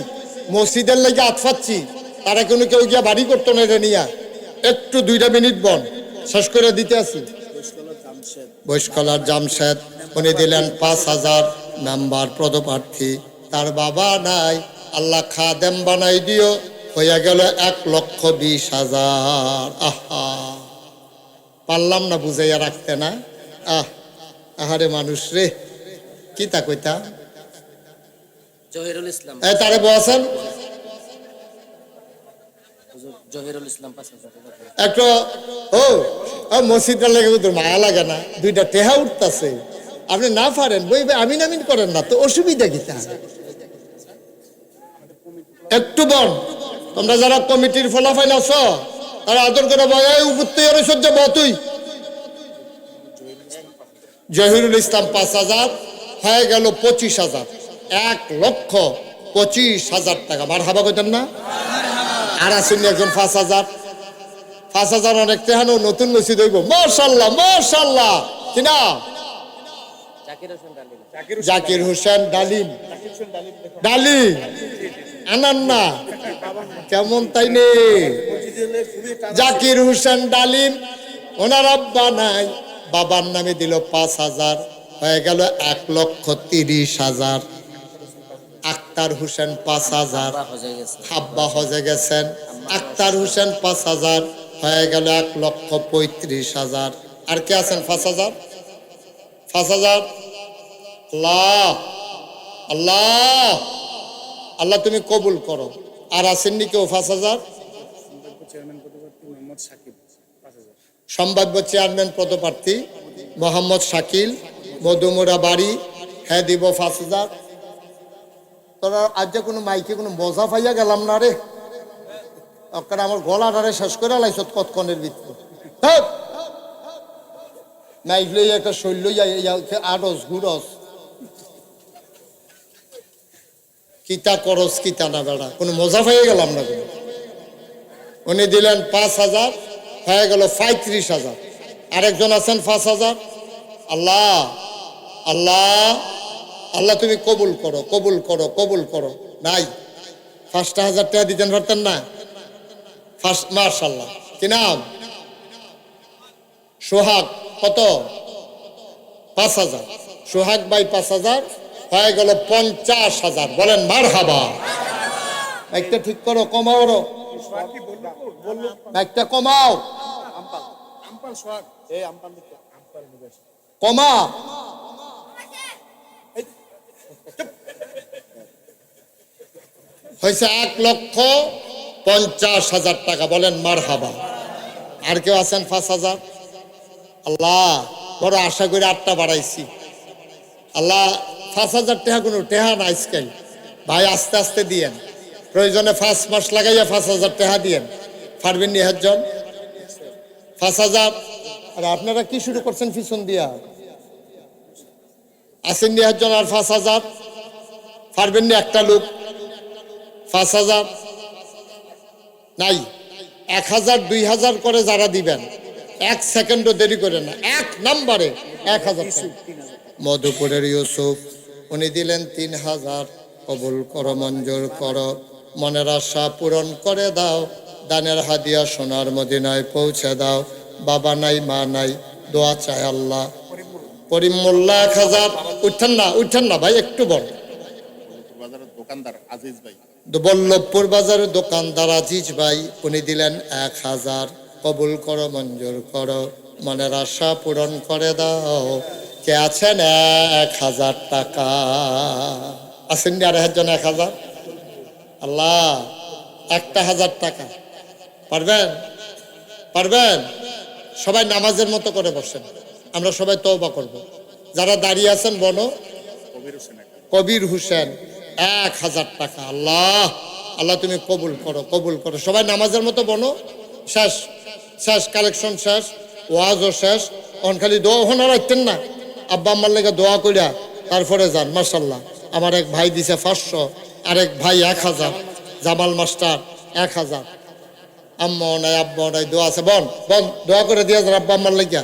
মসজিদের লেগে আটফাচ্ছি, তারা কোনো কেউ গিয়া বাড়ি করতো না। এটা নিয়া একটু 2 মিনিট বন শেষ করে দিতে আসি। বৈশকলার জামশেদ, উনি দিলেন 5,000। নাম্বার পদপ্রার্থী, তার বাবা নাই, আল্লাহ খাদেম বানাই দিও। হইয়া গেল 1,20,000। আহা, পারলাম না বুঝাইয়া রাখতে না। আহারে মানুষ রে, কি তা কইতা? জহিরুল ইসলাম, তারে বসেন জহিরুল ইসলাম 5,000 একটু। ও মসজিদটা লেগে তোর মায়া লাগে না? 2টা টেহা উঠতেছে, আপনি না পারেন বই আমিন আমিন করেন না তো, অসুবিধা কি? একটু বল, তোমরা যারা কমিটির ফলাফল আছো তারা আদর করে উপত্য তুই। জহিরুল ইসলাম 5,000। হয়ে গেল 25,000। 1,25,000 টাকা। মারহাবা কইতেন না? আর আসেন একজন 5,000। 5,000 অনেক তেহানো, নতুন মসজিদ হইব। মাশাআল্লাহ মাশাআল্লাহ। কি না? জাকির হোসেন ডালিম। ডালিম আনান না কেমন তাই নেই? জাকির হোসেন ডালিম, ওনার আব্বা নাই, বাবার নামে দিল 5,000। হয়ে গেল 1,30,000। আক্তার হোসেন 5,000। আব্বা হজে গেছেন। আক্তার হোসেন 5,000। হয়ে গেল 1,35,000। আর কে আছেন 5,000? 5,000। আল্লাহ আল্লাহ আল্লাহ তুমি কবুল করো। আর আসেননি কেউ 5,000? সম্ভাব্য চেয়ারম্যান পদপ্রার্থী মোহাম্মদ শাকিল, মধুমুরা বাড়ি, হ্যাঁ দিব 5,000। তোরা আজ যে কোনো মাইকে কোনো মজা পাইয়া গেলাম না রে, ওখানে আমার গলাটারে শেষ করে লাইছ কতক্ষণের ভিতরে। মাইক লইয়া একটা শৈল আড়স ঘুরস, কিতা করস কিতা না বেড়া, কোনো মজা পাইয়া গেলাম না কোনো। উনি দিলেন 5,000। হয়ে গেল 35,000। আরেকজন আছেন 5,000। আল্লাহ আল্লাহ আল্লাহ তুমি কবুল করো, কবুল করো, কবুল করো। নাই 5,000 টাকা দিতেন পারতেন না? মাশাআল্লাহ। কি নাম? সোহাগ। কত? 5,000। সোহাগ ভাই 5,000, হয়ে গেল 50,000। বলেন মারহাবা। একটা ঠিক করো, কমাও রো, একটা কমাও, কমা। হয়েছে 1,50,000 টাকা। বলেন মারহাবা। আর কেউ আছেন 5,000? আল্লাহ, বড় আশা করে 8টা বাড়াইছি। আল্লাহ, 5,000 টাকা কোনো টেহা না আজকাল ভাই, আস্তে আস্তে দিয়েন। প্রয়োজনে 5 মাস লাগাইয়া 5,000 টাকা দিয়েন। পারবেন নি একজন? 5,000। আর আপনারা কি শুরু করছেন পিছন দিয়া? আসেন নি একজন? আর 5,000 পারবেন নি? একটা লোক 5,000 নাই। 1,000 2,000 করে যারা দিবেন, 1 সেকেন্ডও দেরি করে না, 1 নম্বরে 1,000 টাকা। মধুপুরের ইউসুফ, উনি দিলেন 3,000। কবুল করো, মঞ্জুর করো, মনের আশা পূরণ করে দাও, দানের হাদিয়া সোনার মদিনায় পৌঁছে দাও। বাবা নাই, মা নাই, দোয়া চায় আল্লাহ। করিম মোল্লা 1,000। উঠছেন না, উঠছেন না ভাই, একটু বল। দোকানদার আজিজ ভাই, বল্লভপুর বাজারের দোকানদার আজিজ ভাই, উনি দিলেন 1,000। কবুল করো, মঞ্জুর করো, মনের আশা পূরণ করে দাও। কে আছেন 1,000 টাকা? আছেন আর একজন 1,000? আল্লাহ, 1,000 টাকা পারবেন? পারবেন? সবাই নামাজের মতো করে বসেন, আমরা সবাই তওবা করব। যারা দাঁড়িয়ে আছেন বনো। কবির হোসেন 1,000 টাকা। আল্লাহ, আল্লাহ তুমি কবুল করো, কবুল করো। সবাই নামাজের মতো বনো। শেষ, শেষ, কালেকশন শেষ, ওয়াজও শেষ। অন খালি দোয়া ওখানে রাখতেন না, আব্বা আম্মার লেগে দোয়া কইরা তারপরে যান। মাশাল্লাহ, আমার এক ভাই দিছে 500, আরেক ভাই 1,000, জামাল মাস্টার 1,000। আম্মাও নাই, আব্বাও নাই, দোয়া আছে। বন বন, দোয়া করে দিয়ে যান আব্বা আম্মার লেগিয়া।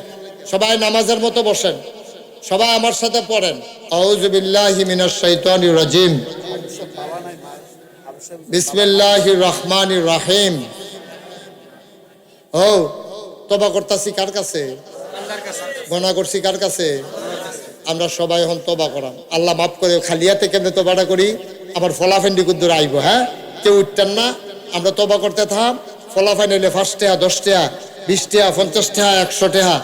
সবাই নামাজের মতো বসেন, সবাই আমার সাথে পড়েন। আউযু বিল্লাহি মিনাশ শাইতানির রাজিম, বিসমিল্লাহির রহমানির রহিম। ও তওবা করতাছি কার কাছে? গুনাহ করছি কার কাছে? আমরা সবাই এখন তওবা করাম। আল্লাহ মাফ করে। খালিয়াতে কেমনে তওবাটা করি? আবার ফলাফেন্ডি কুদ্দুর আইব। হ্যাঁ, কেউ উঠতেন না, আমরা তওবা করতে থাম। ফলাফাইন হইলে 5 টাকা, 10 টাকা, 20 টাকা, 50 টাকা, 100 টাকা।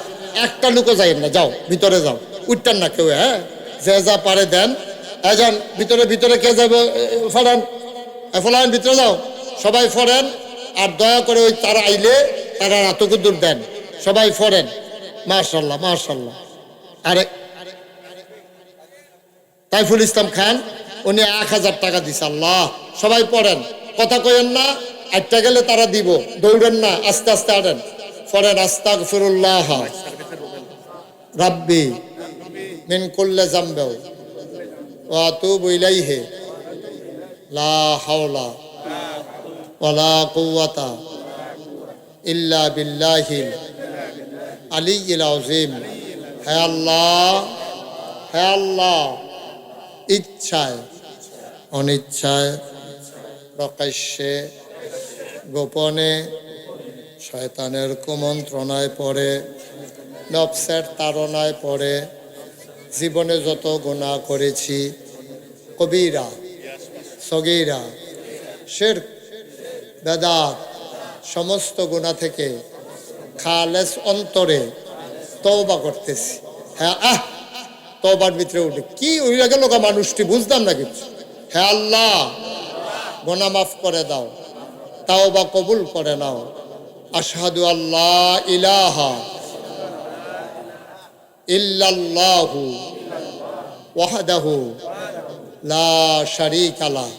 একটা লোকও যাইন না, যাও ভিতরে যাও, উঠতেন না কেউ। হ্যাঁ, যে যা পারে দেন। যান ভিতরে, ভিতরে কে যাবে? ফলান, ফলান, ভিতরে যাও, সবাই ফরেন। আর দয়া করে ওই তারা আইলে তারা এতকুদ্দুর দেন, সবাই ফরেন। মাশাল্লাহ, মাশাল্লাহ। আরে তাইফুল ইসলাম খান, উনি 1,000 টাকা দিছে। আল্লাহ, সবাই পড়েন, কথা কইেন না। আটটা গেলে তারা দিব, দৌড়েন না, আস্তে আস্তে আড়েন। পড়েন আস্তাগফিরুল্লাহ রাব্বি মিন কুল্লি যামবি ওয়া আতুবু ইলাইহি লা হাওলা ওয়ালা কুওয়াতা ইল্লা বিল্লাহিল আলিয়্যিল আযীম। হে আল্লাহ, হে আল্লাহ, ইচ্ছায় অনিচ্ছায়, প্রকাশ্যে গোপনে, শয়তানের কুমন্ত্রণায় পড়ে, নফসের তাড়নায় পড়ে জীবনে যত গুনাহ করেছি, কবিরা সগীরা, শিরক, বেদাত, সমস্ত গুনাহ থেকে খালেস অন্তরে তওবা করতেছি। হ্যাঁ, তওবার ভিতরে উঠে কি হইয়া গেল মানুষটি, বুঝতাম না কিছু। হে আল্লাহ, গুনাহ মাফ করে দাও, তাওবা কবুল করে নাও। আশহাদু আল্লা ইলাহা ইল্লাল্লাহু ওয়াহদাহু লা শারীকা লাহু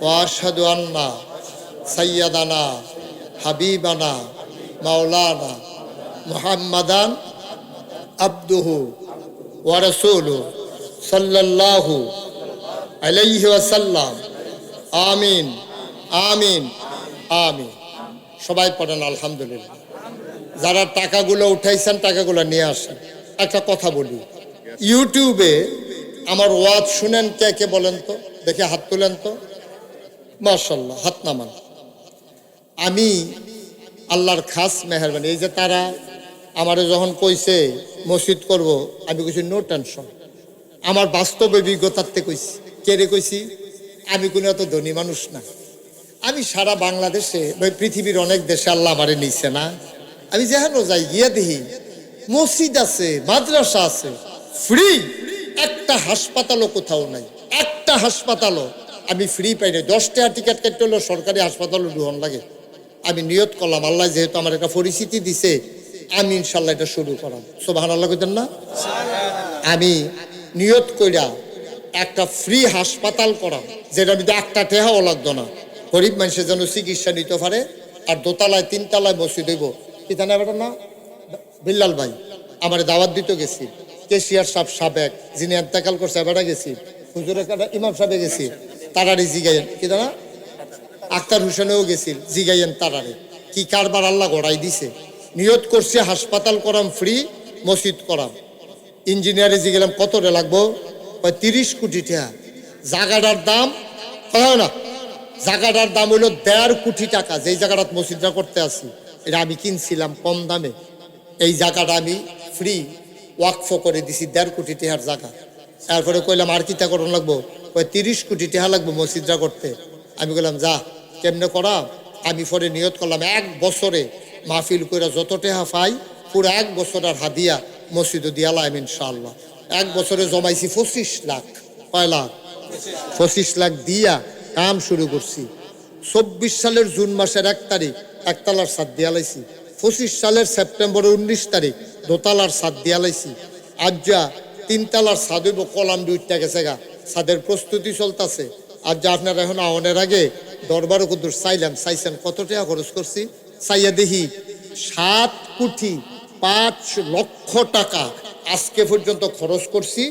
ওয়া আশহাদু আন্না সাইয়্যিদানা হাবিবানা মাওলানা মুহাম্মাদান আবদুহু ওয়া রাসূলুহু সাল্লাল্লাহু আলাইহি ওয়াসাল্লাম। আমিন, আমিন, আমিন। সবাই পড়েন আলহামদুলিল্লাহ। যারা টাকাগুলো উঠাইছেন টাকাগুলো নিয়ে আসেন। একটা কথা বলি, ইউটিউবে আমার ওয়াজ শুনেন কে কে বলেন তো দেখে? হাত তুলেন তো। মাশাআল্লাহ, হাত নামান। আমি আল্লাহর খাস মেহেরবানি, এই যে তারা আমারে যখন কইছে মসজিদ করব, আমি কইছি নো টেনশন, আমার বাস্তব অভিজ্ঞতাতে কইছি। কেড়ে কইছি? আমি কোনো এত ধনী মানুষ না। আমি সারা বাংলাদেশে পৃথিবীর অনেক দেশে আল্লাহ আমারে নিচ্ছে না। আমি যেখানে যাই গিয়ে দেখি মসজিদ আছে, মাদ্রাসা আছে, ফ্রি। একটা হাসপাতালও কোথাও নাই, একটা হাসপাতালও আমি ফ্রি পাই না। 10 টাকা টিকিট কাটতে হলো সরকারি হাসপাতালও ঢুকন লাগে। আমি নিয়ত করলাম, আল্লাহ যেহেতু আমার একটা পরিস্থিতি দিছে, আমি ইনশাল্লাহ এটা শুরু করাম। সুবহানাল্লাহ কইতেন না? আমি নিয়ত কইরা একটা ফ্রি হাসপাতাল করা, যেটা আমি একটা টেহাও লাগতো না, গরিব মানুষের যেন চিকিৎসা নিতে পারে। আর দোতলায় 3 তলায় মসজিদ হইব। কি জানে বেটা না বিল্লাল ভাই আমার দাওয়াত দিতে গেছি, কেশিয়ার সাহেব সাবেক যিনি এন্তেকাল করছে বেটা গেছি, হুজুরের কাটা ইমাম সাহেবে গেছি, তারারি জিগাইয়েন কি জানা আক্তার হোসেনেও গেছিল, জিগাইয়েন তারারে কি কারবার আল্লাহ গড়াই দিছে। নিয়ত করছে হাসপাতাল করাম ফ্রি, মসজিদ করাম। ইঞ্জিনিয়ারে জিগেলাম কত রে লাগবো? 30 কোটি টাকা। জায়গাটার দাম হয় না, জায়গাটার দাম হইল 1.5 কোটি টাকা। যেই জায়গাটা মসজিদটা করতে আসি এটা আমি কিনছিলাম কম দামে। এই জায়গাটা আমি ফ্রি ওয়াকফ করে দিছি 1.5 কোটি টাকার জায়গা। তারপরে কইলাম আর কিতা করণ লাগবো? 30 কোটি টাকা লাগবো মসজিদটা করতে। আমি বললাম যা কেমনে করা? আমি পরে নিয়ত করলাম 1 বছরে মাহফিল করে যত টাকা পাই পুরো 1 বছরের হাদিয়া মসজিদে দিয়ালাম ইনশাআল্লাহ। 1 বছরে জমাইছি 25 লাখ। কয় লাখ? 25 লাখ দিয়া কাম শুরু করছি। 24 সালের জুন মাসের 1 তারিখ একতলার ছাদ দিয়া লাইছি। 25 সালের সেপ্টেম্বরের 19 তারিখ দোতলার ছাদ দিয়া লাইছি। আজ যা 3 তলার ছাদ হইব, কলাম 2টা গেছে গা, ছাদের প্রস্তুতি চলতেছে। আর যা আপনার এখন আওয়ানের আগে দরবারও কুদুর চাইলাম, চাইছেন কত টাকা খরচ করছি? চাইয়া দেখি 7 কোটি 5 লক্ষ টাকা আজকে পর্যন্ত খরচ করছি,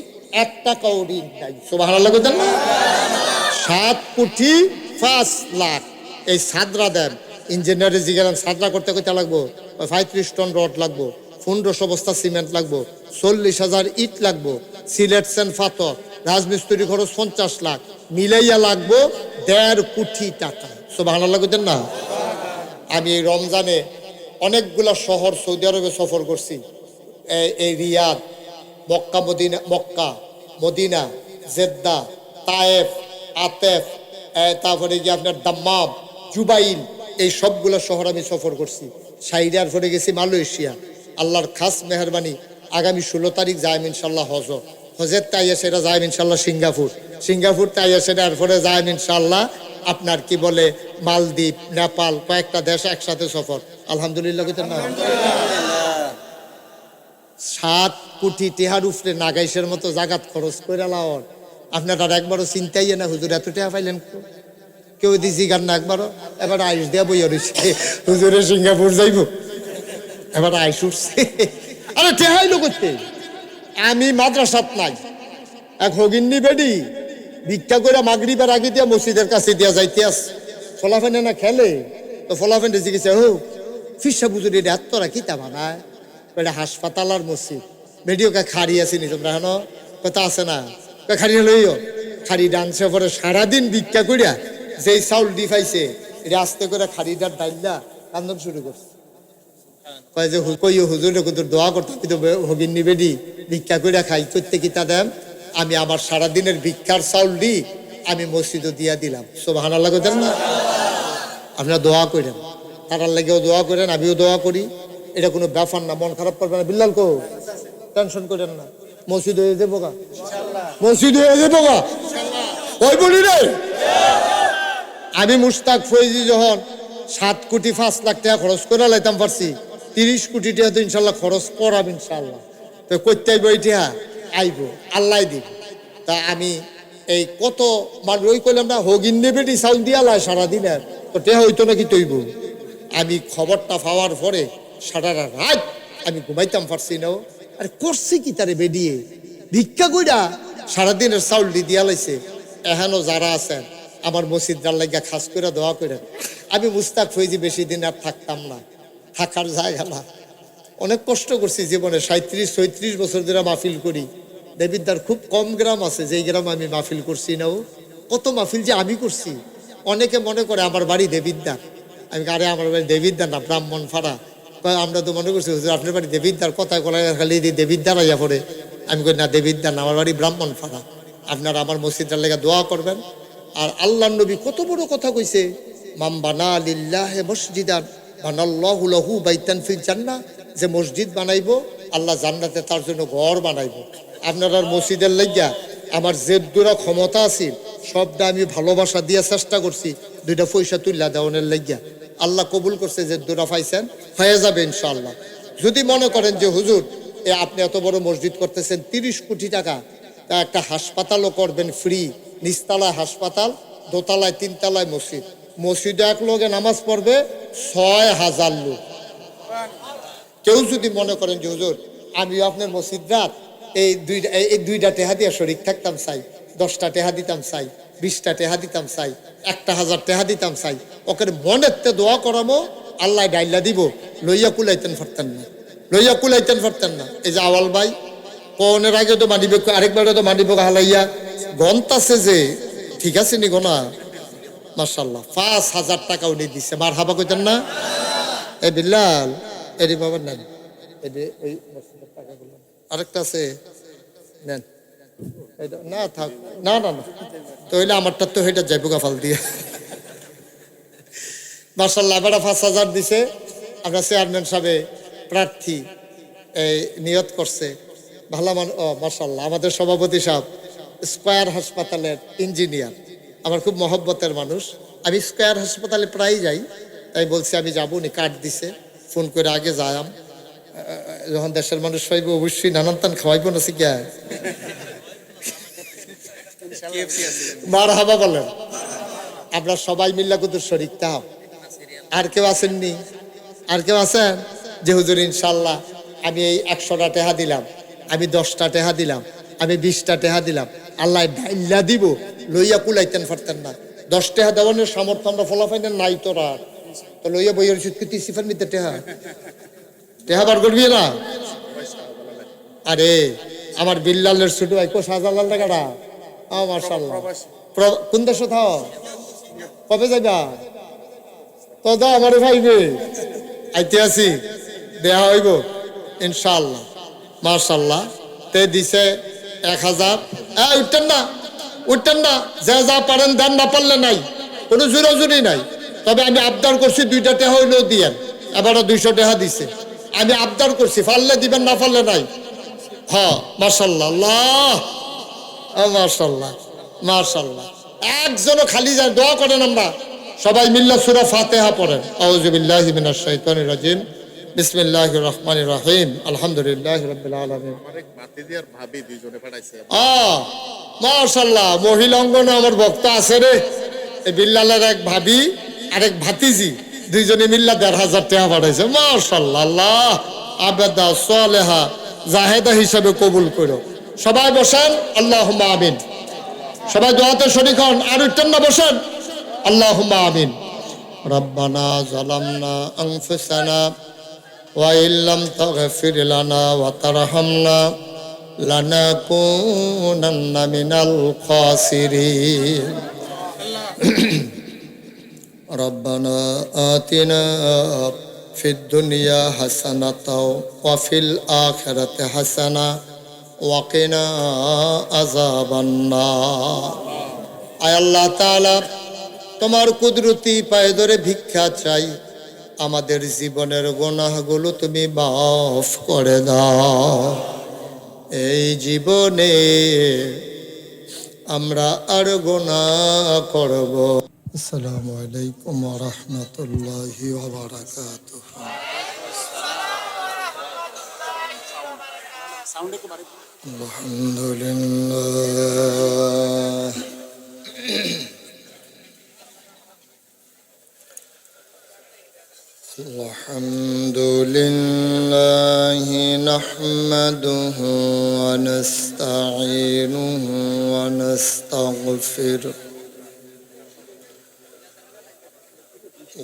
1 টাকাও ঋণ নাই। সুবহানাল্লাহ কইতেন না? 7 কোটি 5 লাখ এই ছাদরা দেন। ইঞ্জিনিয়ারে জিগেলাম ছাদরা করতে কইতে লাগবো 35 টন রড লাগবো, 1500 বস্তা সিমেন্ট লাগবো, 40,000 ইট লাগবো, সিলেট সেন পাথর, রাজমিস্ত্রি খরচ 50 লাখ, মিলাইয়া লাগবো 1.5 কোটি টাকা। সুবহানাল্লাহ কইতেন না? আমি এই রমজানে অনেকগুলা শহর সৌদি আরবে সফর করছি। এই Riyadh, Mecca, Medina, Jeddah, Taif, আতেফ, তারপরে গিয়ে আপনার দাম্মাম, জুবাইল, এই সবগুলো শহর আমি সফর করছি। সাইডার পরে গেছি মালয়েশিয়া। আল্লাহর খাস মেহরবানি আগামী 16 তারিখ যাইম ইনশাল্লাহ হজের তাইয়া সেটা যাইম ইনশাল্লাহ সিঙ্গাপুর তাইয়া সেটা এরপরে যাইম ইনশাল্লাহ আপনার কি বলে মালদ্বীপ, নেপাল, কয়েকটা দেশ একসাথে সফর। আলহামদুলিল্লাহ কইতেন না? 7 কোটি টেহার উপরে নাগাইশের মতো জাগাত খরচ করে লাওয়ার আপনার আর একবারও চিন্তাই না হুজুর এত টাকা পাইলেন? কেউ দিছি গান না একবারও। এবার আইস দেয়া বই রয়েছে হুজুরে সিঙ্গাপুর যাইব, এবার আইস উঠছে। আরে টেহাইলো করতে আমি মাদ্রাসাত নাই, এক হগিন্নি বেডি ভিক্ষা করে মাগরিবের আগে দিয়া মসজিদের কাছে দিয়া যাইতে আস। ফলাফেনে না খেলে তো ফলাফেনে জিজ্ঞেস হো ফিসা বুঝুর এটা তোরা কিতা বানায়? এটা হাসপাতাল আর মসজিদ। ভিডিওকে খাড়ি আসিনি তোমরা হেন কথা আছে না? খাড়ি লইও খাড়ি ডান্সে পরে সারাদিন ভিক্ষা করিয়া যেই চাউল দি পাইছে এটা আস্তে করে খাড়িটার ডাইল্লা কান্দন শুরু করছে। কয় যে কইও হুজুর হুজুর দোয়া করতে, আমি তো হগিন্নি বেডি ভিক্ষা করিয়া খাই করতে কিতা দেন? আমি আমার সারাদিনের ভিক্ষার চাউল দি আমি মসজিদও দিয়া দিলাম। সুবহানাল্লাহ কইতেন না? আপনারা দোয়া করেন, তারার লাগেও দোয়া করেন, আমিও দোয়া করি। এটা কোনো ব্যাপার না, মন খারাপ করবে না। বিল্লাল কো টেনশন করেন না, মসজিদ হয়ে যাবো গা, মসজিদ হয়ে যাবো গা। ওই বলি রে আমি মুশতাক ফৈজি যখন 7 কোটি 5 লাখ টাকা খরচ করে লাইতাম পারছি, 30 কোটি টাকা তো ইনশাল্লাহ খরচ করাব ইনশাল্লাহ। তো করতে আইব এটা আইব আল্লাহ দিব। তা আমি এই কত মানুষ ওই করলাম না হগিন নেবেটি চাউল দিয়া লাই সারাদিনের তো টেহা হইতো নাকি তৈব। আমি খবরটা পাওয়ার পরে সারা রাত আমি ঘুমাইতাম পারছি না। আরে করছি কি তারে বেডিয়ে ভিক্ষা কইরা সারাদিনের চাউল দিয়া লাইছে। এখানো যারা আছেন আমার মসজিদার লাগিয়া খাস করে দোয়া করেন। আমি মুস্তাক ফৈজি বেশি দিন আর থাকতাম না, থাকার জায়গা না। অনেক কষ্ট করছি জীবনে, 37-36 বছর ধরে মাহফিল করি। দেবিদ্দার খুব কম গ্রাম আছে যেই গ্রাম আমি মাহফিল করছি না। কত মাহফিল যে আমি করছি। অনেকে মনে করে আমার বাড়ি দেবিদ্দার। আমি আরে আমার বাড়ি দেবিদ্দার না, ব্রাহ্মণ ফাড়া। আমরা তো মনে করছি হুজুর আপনার বাড়ি দেবিদ্দার, কথায় কলায় খালি দেবিদ্দার আইয়া পড়ে। আমি কই না দেবিদ্যান, আমার বাড়ি ব্রাহ্মণপাড়া, আপনারা আমার মসজিদের লেগে দোয়া করবেন। আর আল্লাহ নবী কত বড় কথা কইছে, মাম বানা লিল্লাহি মসজিদান বানাল্লাহু লাহু বাইতান ফিল জান্নাহ, যে মসজিদ বানাইবো আল্লাহ জান্নাতে তার জন্য ঘর বানাইবো। আপনারা মসজিদের লাগিয়া আমার যে দূরা ক্ষমতা আছে সবটা আমি ভালোবাসা দিয়ে চেষ্টা করছি, 2টা পয়সা তুললা দেওয়ানের লাগিয়া। আল্লাহ কবুল করছে, যে দূরা পাইছেন হয়ে যাবে ইনশাআল্লাহ। যদি মনে করেন যে হুজুর আপনি এত বড় মসজিদ করতেছেন, 30 কোটি টাকা, তা একটা হাসপাতালও করবেন ফ্রি, নিচতলায় হাসপাতাল, দোতলায় 3 তলায় মসজিদ, মসজিদে এক লোকে নামাজ পড়বে 6000 লোক। কেউ যদি মনে করেন যে হুজুর আমি আপনার মসজিদরাত এই 2টা টেহা দিয়ে শরিক থাকতাম চাই, 10টা টেহা দিতাম চাই, 20টা টেহা দিতাম চাই, 1000 টেহা দিতাম চাই, ওকে মনের তে দোয়া করামো, আল্লাহ ডাইলা দিব, লইয়া কুলাইতেন পারতেন না, লইয়া কুলাইতেন পারতেন না। এই যে আওয়াল ভাই কোনের আগে তো মানিবে, আরেকবার তো মানিব হালাইয়া গন্তাছে যে, ঠিক আছে নি গোনা, মাশাআল্লাহ 5000 টাকা উনি দিচ্ছে, মার হাবা কইতেন না? এই বিল্লাল এরি বাবার নেন, ওই মসজিদের টাকাগুলো আরেকটা আছে নেন, না থাক, না না না তো হইলে আমারটা তো হেটা যাইব গাফাল দিয়ে। মাশাআল্লাহ এবার 5000 দিছে। আমরা চেয়ারম্যান সাহেব প্রার্থী এই নিয়ত করছে, ভালো মাশাআল্লাহ আমাদের সভাপতি সাহেব স্কয়ার হাসপাতালের ইঞ্জিনিয়ার, আমার খুব মহব্বতের মানুষ, আমি স্কয়ার হাসপাতালে প্রায় যাই, তাই বলছি আমি যাবো নি, কার্ড দিছে, ফোন করে আগে যাইম, যখন দেশের মানুষ পাইব অবশ্যই নানান তান খাওয়াইব না শিখা, মার হাবা বলেন। আমরা সবাই মিল্লা কুতুর শরীর তাও, আর কেউ আসেননি? আর কেউ আছেন যে হুজুর ইনশাল্লাহ আমি এই 100টা টেহা দিলাম, আমি 10টা টেহা দিলাম, আমি 20টা টেহা দিলাম, আল্লাহ ডাইল্লা দিব, লইয়া কুলাইতেন পারতেন না, 10 টেহা দেওয়ানোর সামর্থ্য আমরা ফলাফাইনের নাই তোরা, তো লইয়া বইয়ের সুৎকৃতি সিফার নিতে টেহা টেহা বার করবি না? আরে আমার বিল্লালের ছোট ভাই কো শাহজালাল টাকাটা, মাশাআল্লাহ কোন দেশে থাও, কবে যাইবা? তো দাও আমারে ভাইবে, আইতে আসি দেয়া হইব ইনশাআল্লাহ। মাশাআল্লাহ তে দিছে 1000। উঠতেন না, উঠতেন না, যা যা পারেন দেন, না পারলে নাই, কোনো জোরাজুরি নাই। তবে আমি আবদার করছি 2টা টেহা হইলেও দিয়েন, এবারও 200 টেহা দিছে, আমি আবদার করছি, পারলে দিবেন, না পারলে নাই। হ্যাঁ মাশাআল্লাহ, আল্লাহ মাশাআল্লাহ মাশাআল্লাহ। একজনও খালি যায়, দোয়া করেন, আমরা সবাই মিল্লা সূরা ফাতিহা পড়েন। আউযু বিল্লাহি মিনাশ শাইতানির রাজিম, বিসমিল্লাহির রহমানির রহিম, আলহামদুলিল্লাহি রাব্বিল আলামিন। আমার এক ভাতিজি আর ভাবি দুইজনে পাঠাইছে। মাশাআল্লাহ, মহিলা অঙ্গনে আমার ভক্ত আছে রে, এই বিল্লালের এক ভাবি আর এক ভাতিজি, দুইজনে মিল্লা 1500 টাকা পাঠাইছে। মাশাআল্লাহ, আল্লাহ আবেদা সালেহা জাহেদা হিসাবে কবুল করো। সবাই বসেন, আল্লাহুম্মা আমিন। সবাই দোয়াতে শরীক হন, আর উঠতেন না, বসেন, আল্লাহুম্মা আমিন। রব্বানা যালামনা আনফুসানা ওয়া ইল্লাম তাগফির লানা ওয়া তারহামনা লানাকুনান্না মিনাল খাসিরিন। রব্বানা আতিনা ফিদ দুনিয়া হাসানাতাও ওয়া ফিল আখিরাতি হাসানা ওয়া কিনা আযাবান নার। আয় আল্লাহ তাআলা, তোমার কুদরতি পায়ে ধরে ভিক্ষা চাই, আমাদের জীবনের গুনাহগুলো তুমি মাফ করে দাও। এই জীবনে আমরা আর গুনাহ করব। আসসালামু আলাইকুম ওয়া রাহমাতুল্লাহি ওয়া বারাকাতুহু। আলহামদুলিল্লাহ। الحمد لله نحمده ونستعينه ونستغفره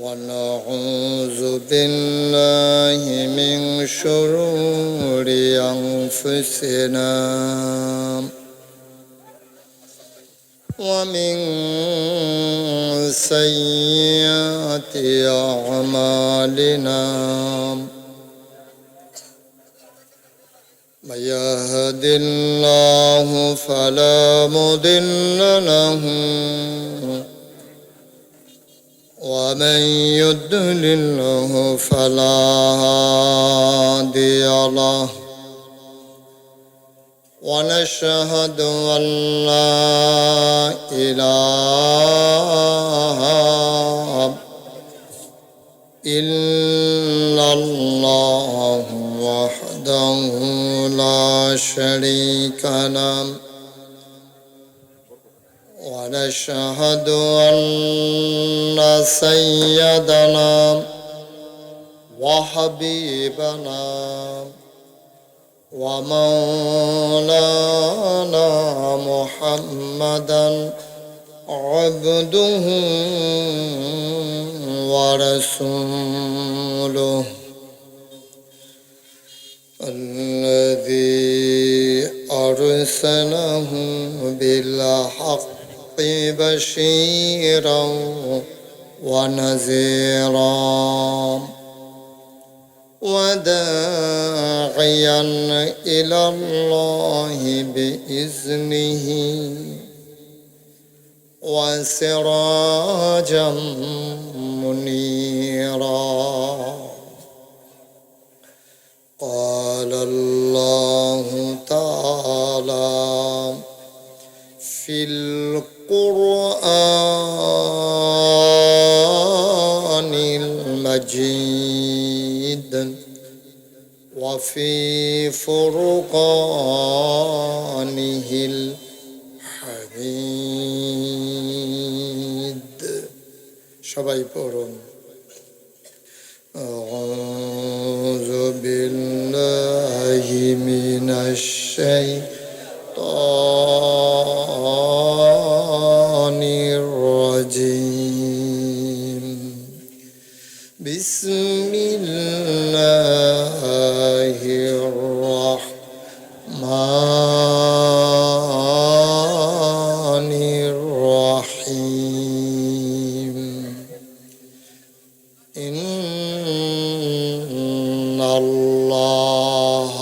ونعوذ بالله من شرور أنفسنا ومن سيئات أعمالنا من يهد يهد الله فلا مضل له ومن يضلله فلا هادي له ونشهد أن لا إله إلا الله وحده لا شريك له ونشهد أن سيدنا وحبيبنا ومولانا محمدا عبده ورسوله الذي أرسله بالحق بشيرا ونذيرا وداعيا إلى الله بإذنه وسراجا منيرا قال الله تعالى في القرآن المجيد وفي فرقانه الحميد সবাই পড়ুন أعوذ بالله من الشيطان الرجيم بسم الله الرحمن الرحيم إن الله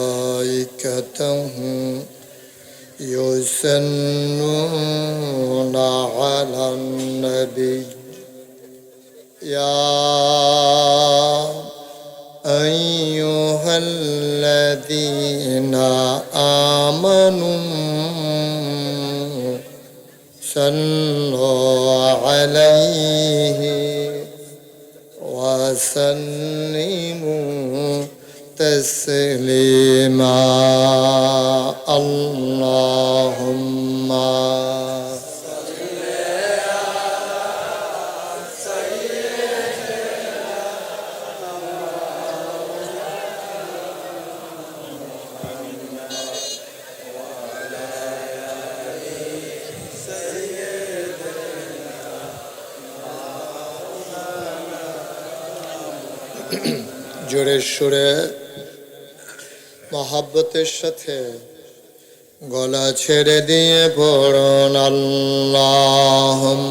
وملائكته يصلون على النبي يا أيها الذين آمنوا صلوا عليه وسلموا تسليما اللهم জোরে সুরে মহাব্বতের সাথে গলা ছেড়ে দিয়ে পড়ুন আল্লাহুম্মা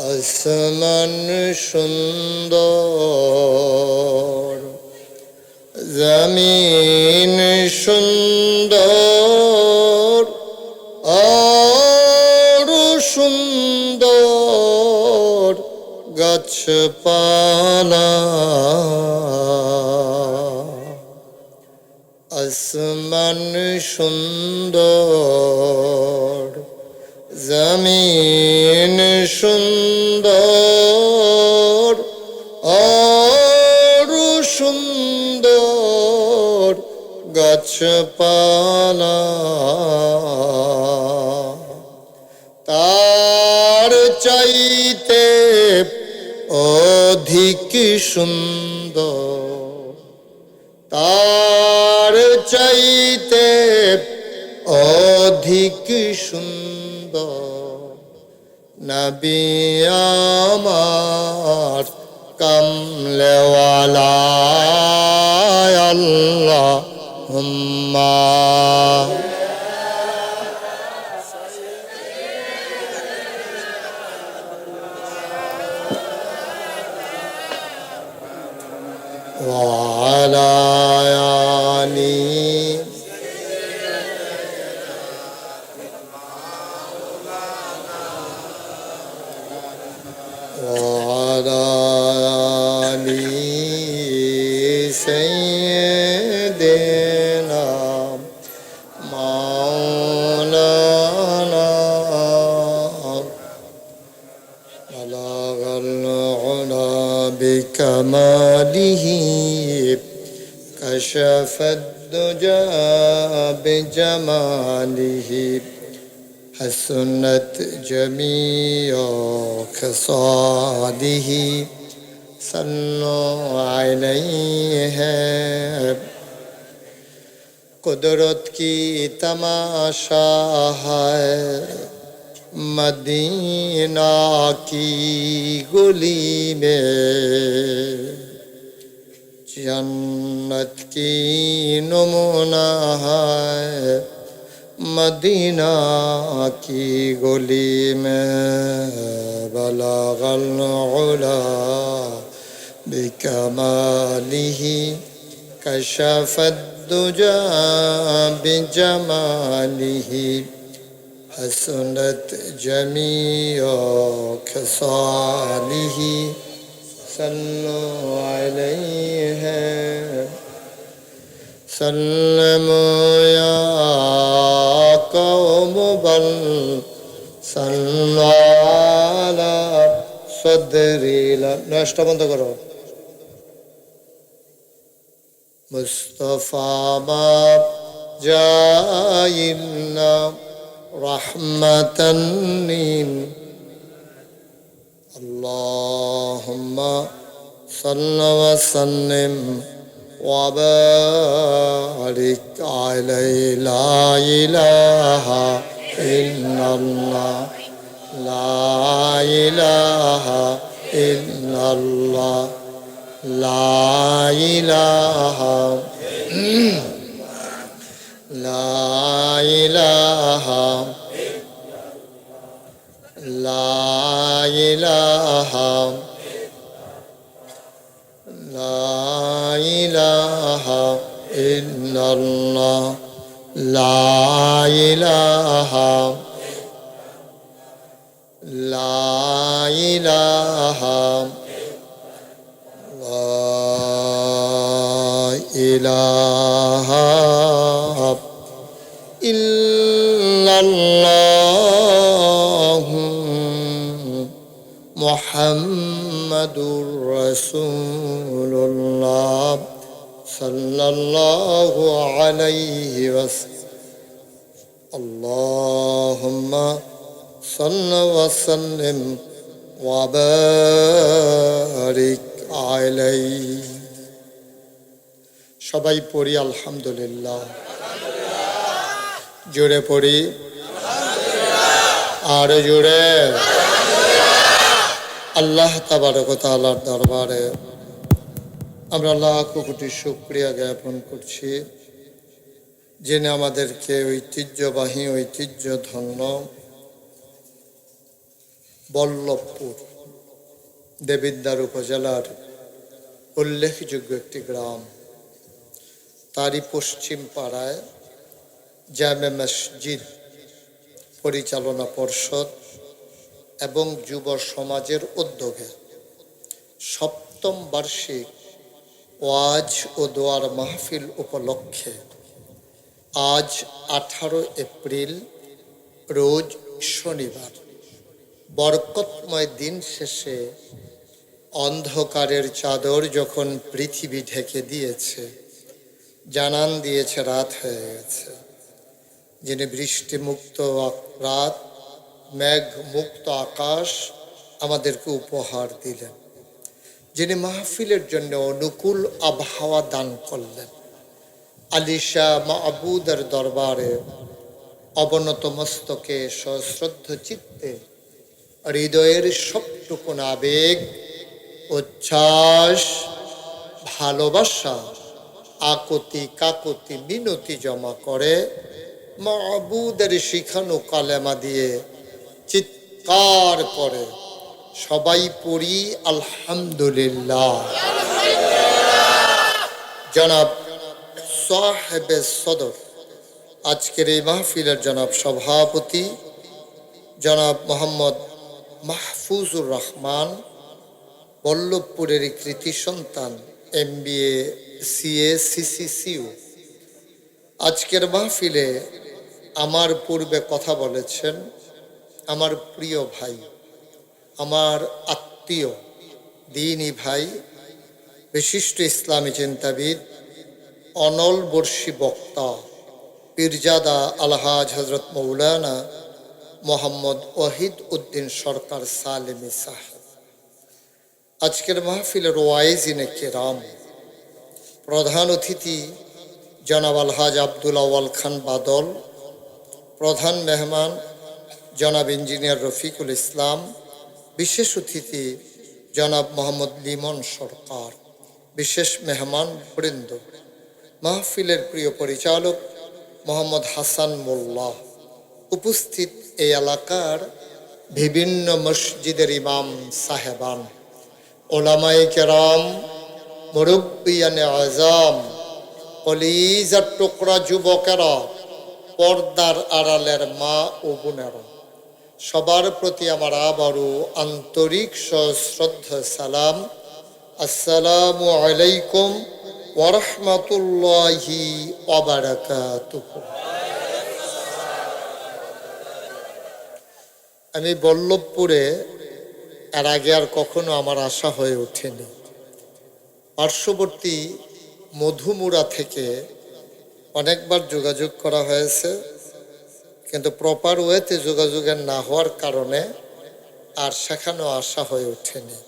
আসমান সুন্দর জমিন সুন্দর আর সুন্দর গাছপালা আসমান সুন্দর জমিন সুন্দর আর সুন্দর গাছপালা তার চাইতে অধিক সুন্দর তার চাইতে অধিক সুন্দর নবী আমার কামলেওয়ালা আল্লাহুম্মা وعلى آله وعلى آل سيدنا مولانا بلغ العلا بكماله كشف الدجى بجماله حسنت جميع خصاله صلوا عليه قدرت کی تماشا ہے مدینہ کی گلی میں جنت کی نمونہ ہے مدینہ کی گلی میں بلغ العلا بکمالہ کشف الدجى بجمالہ حسنت جميع خصاله صلوا عليه سلموا يا قوم بل صلوا على صدري نشتا بند کرو مصطفى باب جائلنا رحمة اللهم صل وسلم وبارك عليه لا إله إلا الله لا إله إلا الله لا إله لا إله لا إله لا إله إلا الله لا إله لا إله لا إله إلا الله محمد رسول الله صلى الله عليه وسلم اللهم صل وسلم وبارك عليه সবাই পড়ি আলহামদুলিল্লাহ জোরে পড়ি আর জোরে আল্লাহ তাবারক ওয়া তাআলার দরবারে আমরা লাখ কোটি শুকরিয়া জ্ঞাপন করছি যিনি আমাদেরকে ঐতিহ্যবাহী ঐতিহ্যধন্য বল্লভপুর দেবিদ্বার উপজেলার উল্লেখযোগ্য একটি গ্রাম তারই পশ্চিম পাড়ায় জামে মসজিদ পরিচালনা পর্ষদ এবং যুব সমাজের উদ্যোগে সপ্তম বার্ষিক ওয়াজ ও দোয়ার মাহফিল উপলক্ষে আজ 18 এপ্রিল রোজ শনিবার বরকতময় দিন শেষে অন্ধকারের চাদর যখন পৃথিবী ঢেকে দিয়েছে, জানান দিয়েছে রাত হয়ে গেছে, যিনি বৃষ্টি মুক্ত রাত, মেঘ মুক্ত আকাশ আমাদেরকে উপহার দিলেন, যিনি মাহফিলের জন্য অনুকূল আবহাওয়া দান করলেন, আলিশা মাহবুদের দরবারে অবনত মস্তকে সশ্রদ্ধ চিত্তে হৃদয়ের সবটুকুন আবেগ, উচ্ছ্বাস, ভালোবাসা, আকুতি কাকুতি মিনতি জমা করে মাবুদের শিখানো কালেমা দিয়ে চিৎকার করে সবাই পড়ি আলহামদুলিল্লাহ। জনাব সাহেবে সদর, আজকের এই মাহফিলের জনাব সভাপতি জনাব মোহাম্মদ মাহফুজুর রহমান, বল্লভপুরের কৃতি সন্তান, MBA CA CCCU, আজকের মাহফিলে আমার পূর্বে কথা বলেছেন আমার প্রিয় ভাই, আমার আত্মীয়, দিনী ভাই, বিশিষ্ট ইসলামী চিন্তাবিদ, অনল বর্ষী বক্তা, পীরজাদা আলহাজ হজরত মৌলানা মোহাম্মদ ওয়াহিদ উদ্দিন সরকার সালেমি সাহেব। আজকের মাহফিলের ওয়াইজিনে কেরাম, প্রধান অতিথি জনাব আলহাজ আব্দুল আওয়াল খান বাদল, প্রধান মেহমান জনাব ইঞ্জিনিয়ার রফিকুল ইসলাম, বিশেষ অতিথি জনাব মোহাম্মদ লিমন সরকার, বিশেষ মেহমান বৃন্দ, মাহফিলের প্রিয় পরিচালক মোহাম্মদ হাসান মোল্লা, উপস্থিত এই এলাকার বিভিন্ন মসজিদের ইমাম সাহেবান, ওলামায়ে কেরাম, মুরব্বিয়ানে আজম, কলিজার টুকরা যুবকেরা, পর্দার আড়ালের মা ও বোনেরা, সবার প্রতি আমার আবারও আন্তরিক সশ্রদ্ধা সালাম। আসসালামু আলাইকুম ওয়া রাহমাতুল্লাহি ওয়া বারাকাতুহু। আমি বল্লভপুরে এর আগে আর কখনো আমার আশা হয়ে ওঠেনি। পার্শ্ববর্তী মধুমুরা থেকে অনেকবার যোগাযোগ করা হয়েছে, কিন্তু প্রপার ওয়েতে যোগাযোগের না হওয়ার কারণে আর সেখানেও আশা হয়ে ওঠেনি।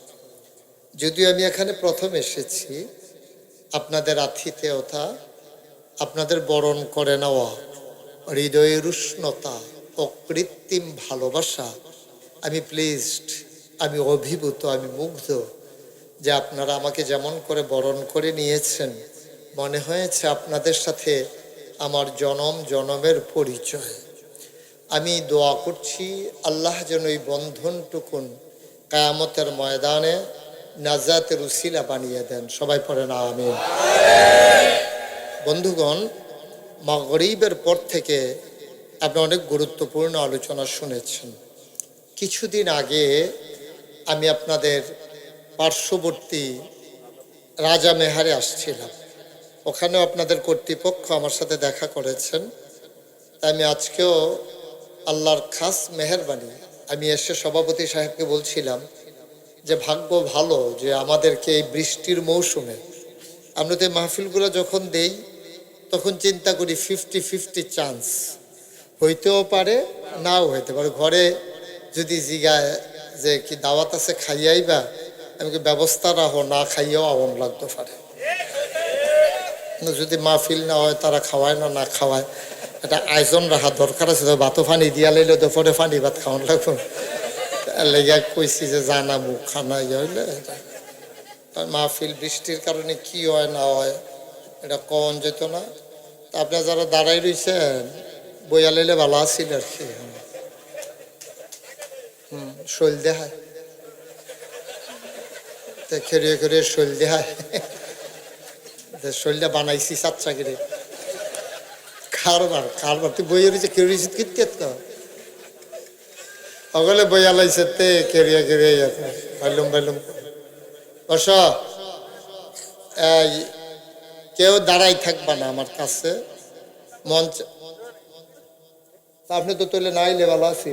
যদিও আমি এখানে প্রথম এসেছি, আপনাদের আতিথেয়তা, আপনাদের বরণ করে নেওয়া, হৃদয়ের উষ্ণতা, অকৃত্রিম ভালোবাসা, আমি প্লিজড, আমি অভিভূত, আমি মুগ্ধ যে আপনারা আমাকে যেমন করে বরণ করে নিয়েছেন, মনে হয়েছে আপনাদের সাথে আমার জনম জনমের পরিচয়। আমি দোয়া করছি আল্লাহ যেন এই বন্ধনটুকুন কিয়ামতের ময়দানে নাজাতের উসিলা বানিয়ে দেন। সবাই পড়েন আমিন। বন্ধুগণ, মাগরিবের পর থেকে আপনি অনেক গুরুত্বপূর্ণ আলোচনা শুনেছেন। কিছুদিন আগে আমি আপনাদের পার্শ্ববর্তী রাজা মেহারে আসছিলাম, ওখানেও আপনাদের কর্তৃপক্ষ আমার সাথে দেখা করেছেন। তাই আমি আজকেও আল্লাহর খাস মেহেরবানি, আমি এসে সভাপতি সাহেবকে বলছিলাম যে ভাগ্য ভালো যে আমাদেরকে এই বৃষ্টির মৌসুমে, আমরা তো এই মাহফিলগুলো যখন দেই তখন চিন্তা করি 50-50 চান্স, হইতেও পারে নাও হইতে পারে। ঘরে যদি জিগায় যে কি দাওয়াত আছে খাইয়াইবা, আমি কি ব্যবস্থা রাখো, না খাইয়াও আমন লাগতে পারে। যদি মাহফিল না হয়, তারা খাওয়ায় না, না খাওয়ায়, এটা আয়োজন রাখা দরকার আছে। ভাতও ফানি দিয়া লাইলে তো পরে ফানি ভাত খাওয়ান লাগবে। লেগে কইছি যে জানা মুখ খানা ইয়ে হইলে মাহফিল বৃষ্টির কারণে কি হয় না হয় এটা কন যেত না। তা আপনার যারা দাঁড়াই রয়েছেন বইয়া লাইলে ভালো আছিল আর কি। শৈল দেখায়, খেরিয়ে খেরিয়ে শৈল দেখায়, শৈলটা বানাইছি চাচ্চা করে কারবার কারবার। তুই বইয়া রয়েছে কেউ রয়েছে কিত সকলে বইয়া লাইছে তে কেরিয়া কেরিয়া ভাইলুম ভাইলুম। বস, কেউ দাঁড়াই থাকবা না আমার কাছে মঞ্চ। আপনি তো তোলে নাই লেভাল আছি,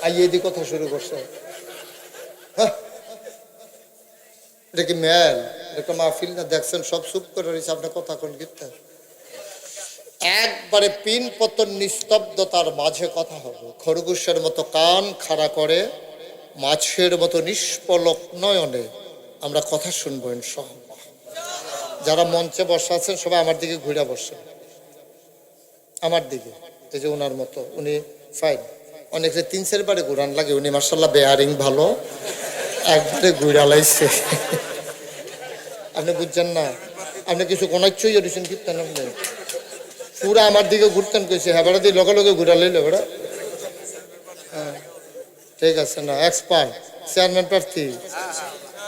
আইয়ে দি কথা শুরু করছে। এটা কি মেল, এটা মাহফিল না? দেখছেন সব চুপ করে রয়েছে, আপনার কথা কোন গীতটা একবারে পিন পতন নিস্তব্ধতার মাঝে কথা হবে। খরগোশের মতো কান খাড়া করে, মাছের মতো নিষ্পলক নয়নে আমরা কথা শুনবো ইনশাআল্লাহ। যারা মঞ্চে বসে আছেন সবাই আমার দিকে ঘুরে বসে, আমার দিকে। এই যে ওনার মতো, উনি ফাইন অনেকে 3-4 বারে ঘুরান লাগে, উনি মার্শাল্লাহ বেয়ারিং ভালো, একবারে ঘুরা লাইছে। আপনি বুঝছেন না, আপনি কিছু কোনাচ্ছই এডিশন কীর্তন আপনি পুরা আমার দিকে ঘুরতেন কইছে, হ্যাঁ বেড়া দিয়ে লগে লগে ঘুরা লইল বেড়া। হ্যাঁ ঠিক আছে, না এক্সপার্ট চেয়ারম্যান প্রার্থী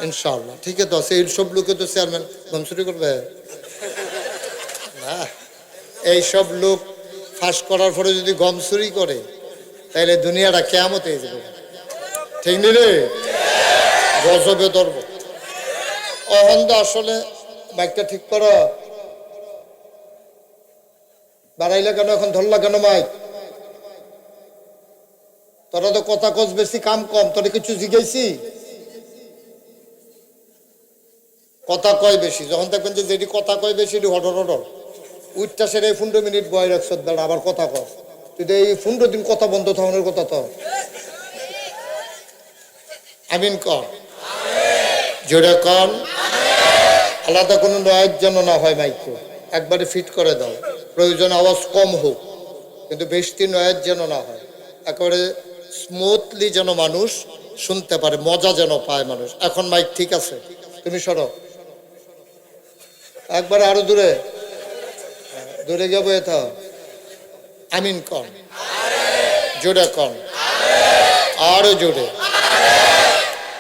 ইনশাআল্লাহ। ঠিক আছে, তো সেই সব লোকে তো চেয়ারম্যান গমচুরি করবে না। এইসব লোক ফাঁস করার পরে যদি গম চুরি করে তাহলে দুনিয়াটা কেয়ামত হয়ে যাবে, ঠিক নি রে? গজবে ধরব। অহন্দ আসলে বাইকটা ঠিক করো, বাড়াইলে কেন, এখন ধরলা কেন মাইক? তোরা তো কথা কস বেশি কাম কম, তোরা কিছু জিজ্ঞাসি? কথা কয় বেশি, যখন দেখবেন যে যেটি কথা কয় বেশি এটি হডর হডর উঠটা সেটা 15 মিনিট বয় রাখছ, বেড়া আবার কথা কস। তুই তো এই 15 দিন কথা বন্ধ থাকানোর কথা তো। আমিন কর, জোরে কর। আলাদা কোনো নয়ের যেন না হয়, মাইকে একবারে ফিট করে দাও, প্রয়োজন আওয়াজ কম হোক, কিন্তু বেশি নয়ের যেন না হয়, একেবারে স্মুথলি যেন মানুষ শুনতে পারে, মজা যেন পায় মানুষ। এখন মাইক ঠিক আছে, তুমি সরো একবারে আরো দূরে দূরে গিয়ে বয়ে থাও। আমিন কর, জোরে কর, আরো জোরে।